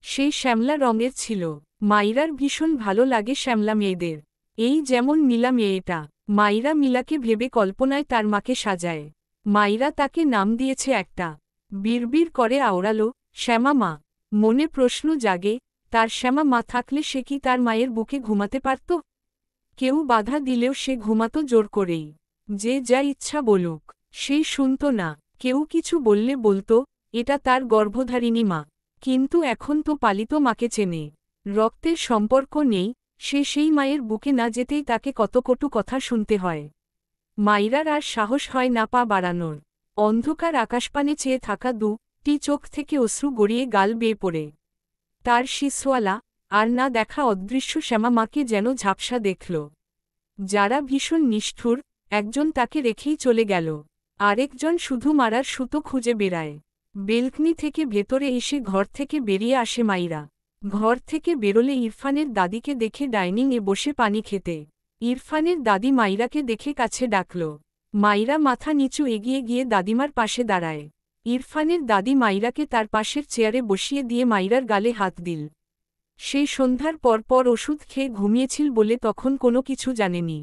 [SPEAKER 1] সেই শ্যামলা রঙের ছিল। মাইরার ভীষণ ভালো লাগে শ্যামলা মেয়েদের। এই যেমন মিলা মেয়েটা। মাইরা মিলাকে ভেবে কল্পনায় তার মাকে সাজায়। মাইরা তাকে নাম দিয়েছে একটা। বিড়বিড় করে আওড়ালো, শ্যামা মা। মনে প্রশ্ন জাগে, তার শ্যামা মা থাকলে সে কি তার মায়ের বুকে ঘুমাতে পারত? কেউ বাধা দিলেও সে ঘুমাতো জোর করেই। যে যা ইচ্ছা বলুক, সেই শুনত না। কেউ কিছু বললে বলতো, এটা তার গর্ভধারিণী মা। কিন্তু এখন তো পালিত মাকে চেনে। রক্তের সম্পর্ক নেই, সে সেই মায়ের বুকে না যেতেই তাকে কত কটু কথা শুনতে হয়। মাইরার আর সাহস হয় না পা বাড়ানোর। অন্ধকার আকাশপানে চেয়ে থাকা দুটি চোখ থেকে অশ্রু গড়িয়ে গাল বেয়ে পড়ে। তার শিশওয়ালা আর না দেখা অদৃশ্য শ্যামা মাকে যেন ঝাপসা দেখল। যারা ভীষণ নিষ্ঠুর, একজন তাকে রেখেই চলে গেল, আরেকজন শুধু মারার সুতো খুঁজে বেড়ায়। বেলকনি থেকে ভেতরে এসে ঘর থেকে বেরিয়ে আসে মাইরা। ঘর থেকে বেরোলে ইরফানের দাদিকে দেখে ডাইনিংয়ে বসে পানি খেতে। ইরফানের দাদি মাইরাকে দেখে কাছে ডাকল। মাইরা মাথা নিচু এগিয়ে গিয়ে দাদিমার পাশে দাঁড়ায়। ইরফানের দাদি মাইরাকে তার পাশের চেয়ারে বসিয়ে দিয়ে মাইরার গালে হাত দিল। সেই সন্ধ্যার পর ওষুধ খেয়ে ঘুমিয়েছিল বলে তখন কোনো কিছু জানেনি।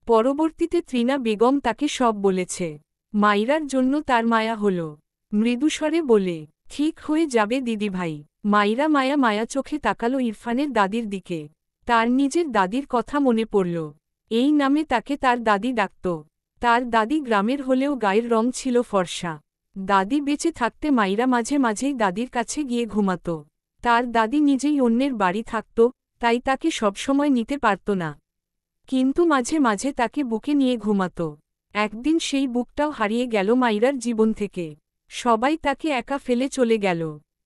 [SPEAKER 1] পরবর্তীতে ত্রিনা বেগম তাকে সব বলেছে। মাইরার জন্য তার মায়া হল। মৃদুস্বরে বলে, ঠিক হয়ে যাবে দিদিভাই। মাইরা মায়া চোখে তাকালো ইরফানের দাদির দিকে। তার নিজের দাদির কথা মনে পড়ল। এই নামে তাকে তার দাদি ডাকত। তার দাদি গ্রামের হলেও গায়ের রং ছিল ফর্সা। দাদি বেঁচে থাকতে মাইরা মাঝে মাঝেই দাদির কাছে গিয়ে ঘুমাত। তার দাদি নিজেই অন্যের বাড়ি থাকত, তাই তাকে সবসময় নিতে পারত না। কিন্তু মাঝে মাঝে তাকে বুকে নিয়ে ঘুমাত। একদিন সেই বুকটাও হারিয়ে গেল মাইরার জীবন থেকে। সবাই তাকে একা ফেলে চলে গেল।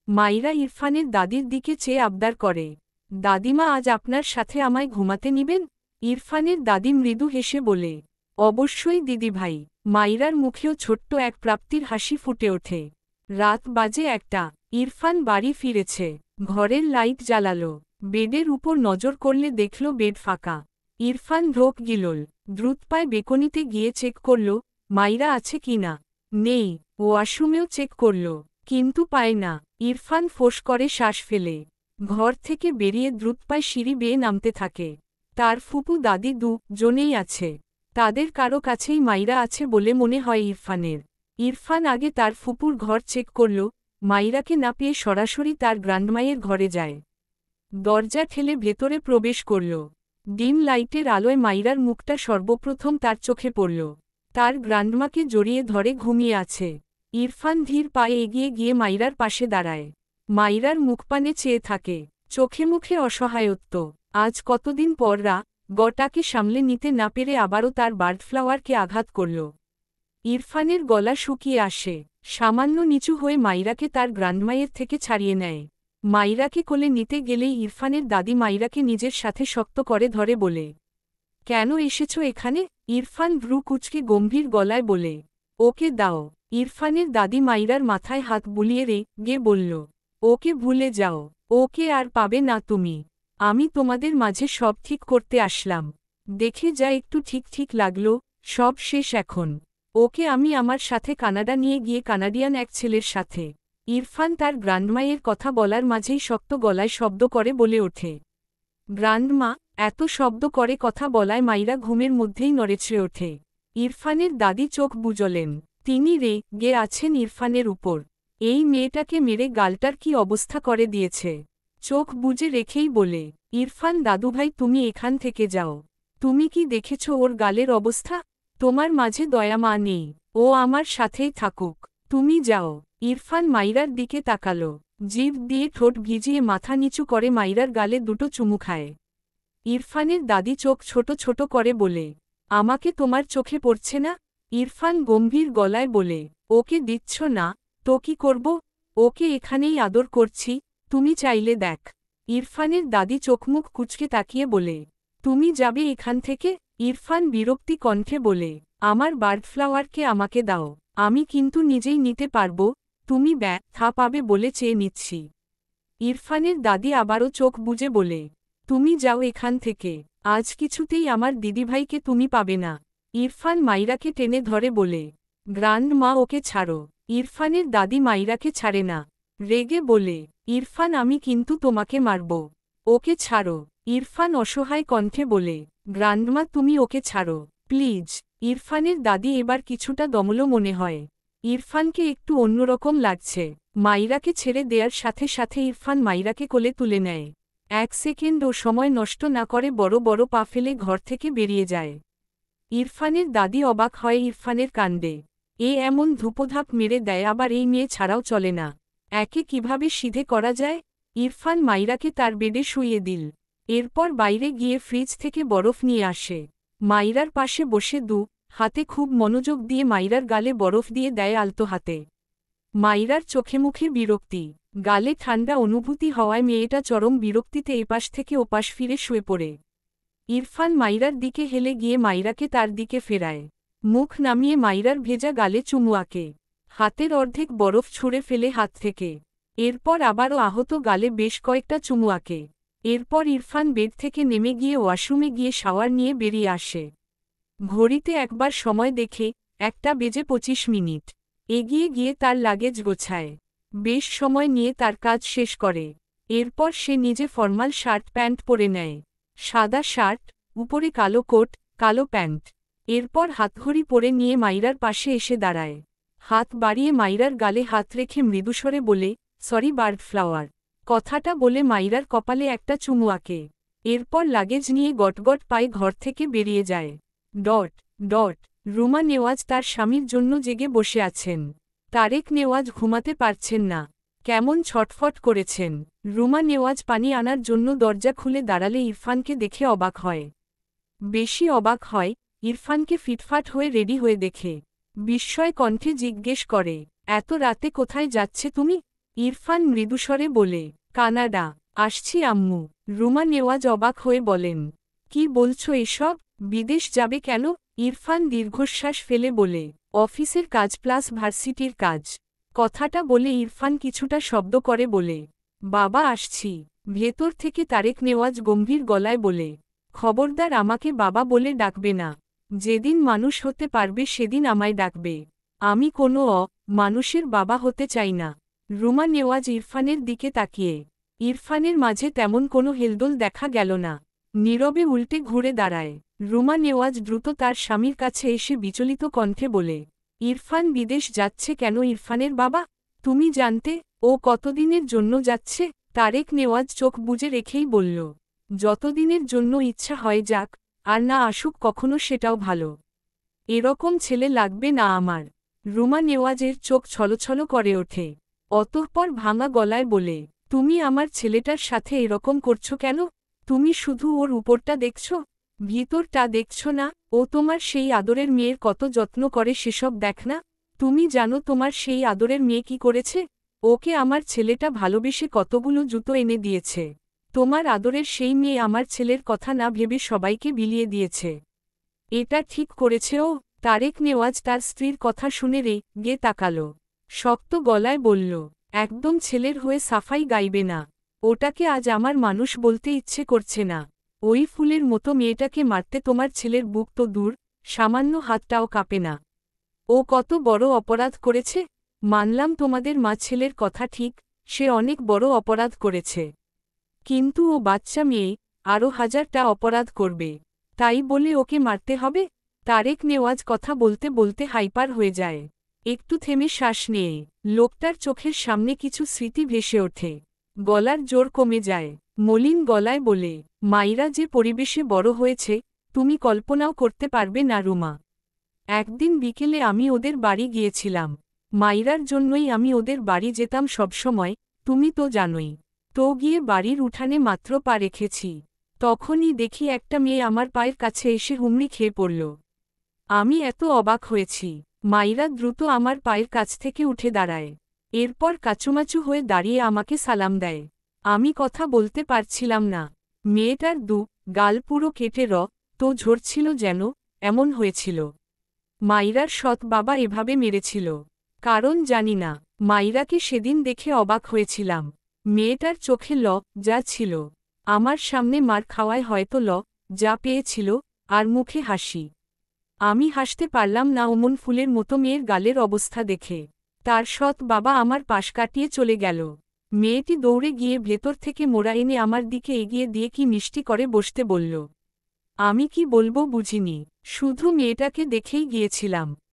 [SPEAKER 1] মাইরা ইরফানের দাদির দিকে চেয়ে আবদার করে, দাদিমা আজ আপনার সাথে আমায় ঘুমাতে নিবেন? ইরফানের দাদি মৃদু হেসে বলে, অবশ্যই দিদিভাই। মাইরার মুখেও ছোট্ট এক প্রাপ্তির হাসি ফুটে ওঠে। রাত বাজে 1টা। ইরফান বাড়ি ফিরেছে। ঘরের লাইট জ্বালালো। বেডের উপর নজর করলে দেখল বেড ফাঁকা। ইরফান ঢোক গিলল। দ্রুত পায়ে বেকনিতে গিয়ে চেক করল, মাইরা আছে কিনা। নেই। ওয়াশরুমেও চেক করল, কিন্তু পায় না। ইরফান ফোঁস করে শ্বাস ফেলে ঘর থেকে বেরিয়ে দ্রুত পায়ে সিঁড়ি বেয়ে নামতে থাকে। তার ফুপু দাদি দুজনেই আছে। তাদের কারো কাছেই মাইরা আছে বলে মনে হয় ইরফানের। ইরফান আগে তার ফুপুর ঘর চেক করল, মাইরাকে না পেয়ে সরাসরি তার গ্র্যান্ডমায়ের ঘরে যায়। দরজা ঠেলে ভেতরে প্রবেশ করল। ডিম লাইটের আলোয় মাইরার মুখটা সর্বপ্রথম তার চোখে পড়ল। তার গ্র্যান্ডমাকে জড়িয়ে ধরে ঘুমিয়ে আছে। ইরফান ধীর পায়ে এগিয়ে গিয়ে মাইরার পাশে দাঁড়ায়। মাইরার মুখপানে চেয়ে থাকে, চোখে মুখে অসহায়ত্ব। আজ কতদিন পর গটাকে সামলে নিতে না পেরে আবারও তার বার্ডফ্লাওয়ারকে আঘাত করল। ইরফানের গলা শুকিয়ে আসে। সামান্য নিচু হয়ে মাইরাকে তার গ্র্যান্ডমায়ের থেকে ছাড়িয়ে নেয়। মাইরাকে কোলে নিতে গেলেই ইরফানের দাদি মাইরাকে নিজের সাথে শক্ত করে ধরে বলে, কেন এসেছ এখানে? ইরফান ভ্রু কুঁচকে গম্ভীর গলায় বলে, ওকে দাও। ইরফানের দাদি মাইরার মাথায় হাত বুলিয়ে রেগে বলল, ওকে ভুলে যাও। ওকে আর পাবে না তুমি। আমি তোমাদের মাঝে সব ঠিক করতে আসলাম। দেখে যা একটু ঠিক লাগলো, সব শেষ এখন। ওকে আমি আমার সাথে কানাডা নিয়ে গিয়ে কানাডিয়ান এক ছেলের সাথে। ইরফান তার গ্র্যান্ডমায়ের কথা বলার মাঝেই শক্ত গলায় শব্দ করে বলে ওঠে, গ্র্যান্ডমা। এত শব্দ করে কথা বলায় মাইরা ঘুমের মধ্যেই নড়েচড়ে ওঠে। ইরফানের দাদি চোখ বুজলেন। তিনি রেগে আছেন ইরফানের উপর। এই মেয়েটাকে মেরে গালটার কি অবস্থা করে দিয়েছে। চোখ বুজে রেখেই বলে, ইরফান দাদুভাই তুমি এখান থেকে যাও। তুমি কি দেখেছ ওর গালের অবস্থা? তোমার মাঝে দয়া মা নেই। ও আমার সাথেই থাকুক। তুমি যাও। ইরফান মাইরার দিকে তাকালো। জিভ দিয়ে ঠোঁট ভিজিয়ে মাথা নিচু করে মাইরার গালে দুটো চুমু খায়। ইরফানের দাদি চোখ ছোট ছোট করে বলে, আমাকে তোমার চোখে পড়ছে না? ইরফান গম্ভীর গলায় বলে, ওকে দিচ্ছ না তো কি করব? ওকে এখানেই আদর করছি, তুমি চাইলে দেখ। ইরফানের দাদি চোখমুখ কুঁচকে তাকিয়ে বলে, তুমি যাবে এখান থেকে? ইরফান বিরক্তি কণ্ঠে বলে, আমার বার্ডফ্লাওয়ারকে আমাকে দাও। আমি কিন্তু নিজেই নিতে পারব, তুমি ব্যথা পাবে বলে চেয়ে নিচ্ছি। ইরফানের দাদি আবারও চোখ বুজে বলে, তুমি যাও এখান থেকে। আজ কিছুতেই আমার দিদিভাইকে তুমি পাবে না। ইরফান মাইরাকে টেনে ধরে বলে, গ্র্যান্ডমা ওকে ছাড়ো। ইরফানের দাদি মাইরাকে ছাড়ে না। রেগে বলে, ইরফান আমি কিন্তু তোমাকে মারব। ওকে ছাড়ো। ইরফান অসহায় কণ্ঠে বলে, গ্র্যান্ডমা তুমি ওকে ছাড়ো প্লিজ। ইরফানের দাদি এবার কিছুটা দমলো মনে হয়। ইরফানকে একটু অন্যরকম লাগছে। মাইরাকে ছেড়ে দেয়ার সাথে সাথে ইরফান মাইরাকে কোলে তুলে নেয়। 1 সেকেন্ডও সময় নষ্ট না করে বড় বড় পা ফেলে ঘর থেকে বেরিয়ে যায়। ইরফানের দাদি অবাক হয় ইরফানের কাণ্ডে। এমন ধূপধাপ মেরে দেয়, আবার এই মেয়ে ছাড়াও চলে না। একে কিভাবে সিধে করা যায়? ইরফান মাইরাকে তার বেডে শুইয়ে দিল। এরপর বাইরে গিয়ে ফ্রিজ থেকে বরফ নিয়ে আসে। মাইরার পাশে বসে হাতে খুব মনোযোগ দিয়ে মাইরার গালে বরফ দিয়ে দেয় আলতো হাতে। মাইরার চোখে মুখে বিরক্তি, গালে ঠান্ডা অনুভূতি হওয়ায় মেয়েটা চরম বিরক্তিতে এপাশ থেকে ওপাশ ফিরে শুয়ে পড়ে। ইরফান মাইরার দিকে হেলে গিয়ে মাইরাকে তার দিকে ফেরায়। মুখ নামিয়ে মাইরার ভেজা গালে চুমু আঁকে। হাতের অর্ধেক বরফ ছুঁড়ে ফেলে হাত থেকে। এরপর আবারও আহত গালে বেশ কয়েকটা চুমু আঁকে। এরপর ইরফান বেড থেকে নেমে গিয়ে ওয়াশরুমে গিয়ে শাওয়ার নিয়ে বেরিয়ে আসে। ঘড়িতে একবার সময় দেখে 1:25। এগিয়ে গিয়ে তার লাগেজ গোছায়। বেশ সময় নিয়ে তার কাজ শেষ করে। এরপর সে নিজে ফর্মাল শার্ট প্যান্ট পরে নেয়। সাদা শার্ট, উপরে কালো কোট, কালো প্যান্ট। এরপর হাতঘড়ি পরে নিয়ে মাইরার পাশে এসে দাঁড়ায়। হাত বাড়িয়ে মাইরার গালে হাত রেখে মৃদুস্বরে বলে, সরি বার্ড ফ্লাওয়ার। কথাটা বলে মাইরার কপালে একটা চুমু আঁকে। এরপর লাগেজ নিয়ে গটগট পায়ে ঘর থেকে বেরিয়ে যায়। ডট ডট রুমা নেওয়াজ তার স্বামীর জন্য জেগে বসে আছেন। তারেক নেওয়াজ ঘুমাতে পারছেন না, কেমন ছটফট করেছেন। রুমা নেওয়াজ পানি আনার জন্য দরজা খুলে দাঁড়ালে ইরফানকে দেখে অবাক হয়। বেশি অবাক হয় ইরফানকে ফিটফাট হয়ে রেডি হয়ে দেখে। বিস্ময় কণ্ঠে জিজ্ঞেস করে, এত রাতে কোথায় যাচ্ছে তুমি? ইরফান মৃদুস্বরে বলে, কানাডা আসছি আম্মু। রুমা নেওয়াজ অবাক হয়ে বলেন, কি বলছো এসব? বিদেশ যাবে কেন? ইরফান দীর্ঘশ্বাস ফেলে বলে, অফিসের কাজ প্লাস ভার্সিটির কাজ। কথাটা বলে ইরফান কিছুটা শব্দ করে বলে, বাবা আসছি। ভেতর থেকে তারেক নেওয়াজ গম্ভীর গলায় বলে, খবরদার আমাকে বাবা বলে ডাকবে না। যেদিন মানুষ হতে পারবে সেদিন আমায় ডাকবে। আমি কোনো মানুষের বাবা হতে চাই না। রুমা নেওয়াজ ইরফানের দিকে তাকিয়ে। ইরফানের মাঝে তেমন কোনো হেলদোল দেখা গেল না। নীরবে উল্টে ঘুরে দাঁড়ায়। রুমা নেওয়াজ দ্রুত তার স্বামীর কাছে এসে বিচলিত কণ্ঠে বলে, ইরফান বিদেশ যাচ্ছে কেন? ইরফানের বাবা তুমি জানতে? ও কতদিনের জন্য যাচ্ছে? তারেক নেওয়াজ চোখ বুজে রেখেই বলল, যতদিনের জন্য ইচ্ছা হয় যাক, আর না আসুক কখনো সেটাও ভালো। এরকম ছেলে লাগবে না আমার। রুমা নেওয়াজের চোখ ছলছল করে ওঠে। অতঃপর ভাঙা গলায় বলে, তুমি আমার ছেলেটার সাথে এরকম করছো কেন? তুমি শুধু ওর উপরটা দেখছ, ভিতরটা দেখছ না? ও তোমার সেই আদরের মেয়ের কত যত্ন করে সেসব দেখ না? তুমি জানো তোমার সেই আদরের মেয়ে কি করেছে? ওকে আমার ছেলেটা ভালোবেসে কতগুলো জুতো এনে দিয়েছে। তোমার আদরের সেই মেয়ে আমার ছেলের কথা না ভেবে সবাইকে বিলিয়ে দিয়েছে। এটা ঠিক করেছে ও? তারেক নেওয়াজ তার স্ত্রীর কথা শুনে রেগে তাকালো। শক্ত গলায় বলল, একদম ছেলের হয়ে সাফাই গাইবে না। ওটাকে আজ আমার মানুষ বলতে ইচ্ছে করছে না। ওই ফুলের মতো মেয়েটাকে মারতে তোমার ছেলের বুক তো দূর, সামান্য হাতটাও কাঁপে না। ও কত বড় অপরাধ করেছে? মানলাম তোমাদের মা ছেলের কথা ঠিক, সে অনেক বড় অপরাধ করেছে। কিন্তু ও বাচ্চা মেয়ে, আরও 1000টা অপরাধ করবে। তাই বলে ওকে মারতে হবে? তারেক নেওয়াজ কথা বলতে বলতে হাইপার হয়ে যায়। একটু থেমে শ্বাস নিয়ে লোকটার চোখের সামনে কিছু স্মৃতি ভেসে ওঠে। গলার জোর কমে যায়। মলিন গলায় বলে, মাইরা যে পরিবেশে বড় হয়েছে তুমি কল্পনাও করতে পারবে না রুমা। একদিন বিকেলে আমি ওদের বাড়ি গিয়েছিলাম। মাইরার জন্যই আমি ওদের বাড়ি যেতাম সবসময়, তুমি তো জানোই। তো গিয়ে বাড়ির উঠানে মাত্র পা রেখেছি, তখনই দেখি একটা মেয়ে আমার পায়ের কাছে এসে হুমড়ি খেয়ে পড়ল। আমি এত অবাক হয়েছি। মাইরা দ্রুত আমার পায়ের কাছ থেকে উঠে দাঁড়ায়। এরপর কাচুমাচু হয়ে দাঁড়িয়ে আমাকে সালাম দেয়। আমি কথা বলতে পারছিলাম না। মেয়েটার গাল পুরো কেটে তো ঝরছিল যেন, এমন হয়েছিল। মাইরার সৎ বাবা এভাবে মেরেছিল। কারণ জানি না। মাইরাকে সেদিন দেখে অবাক হয়েছিলাম। মেয়েটার চোখে যা ছিল, আমার সামনে মার খাওয়ায় হয়তো যা পেয়েছিল, আর মুখে হাসি। আমি হাসতে পারলাম না অমন ফুলের মতো মেয়ের গালের অবস্থা দেখে। তার সৎ বাবা আমার পাশ কাটিয়ে চলে গেল। মেয়েটি দৌড়ে গিয়ে ভেতর থেকে মোড়া এনে আমার দিকে এগিয়ে দিয়ে কি মিষ্টি করে বসতে বলল। আমি কি বলবো বুঝিনি, শুধু মেয়েটাকে দেখেই গিয়েছিলাম।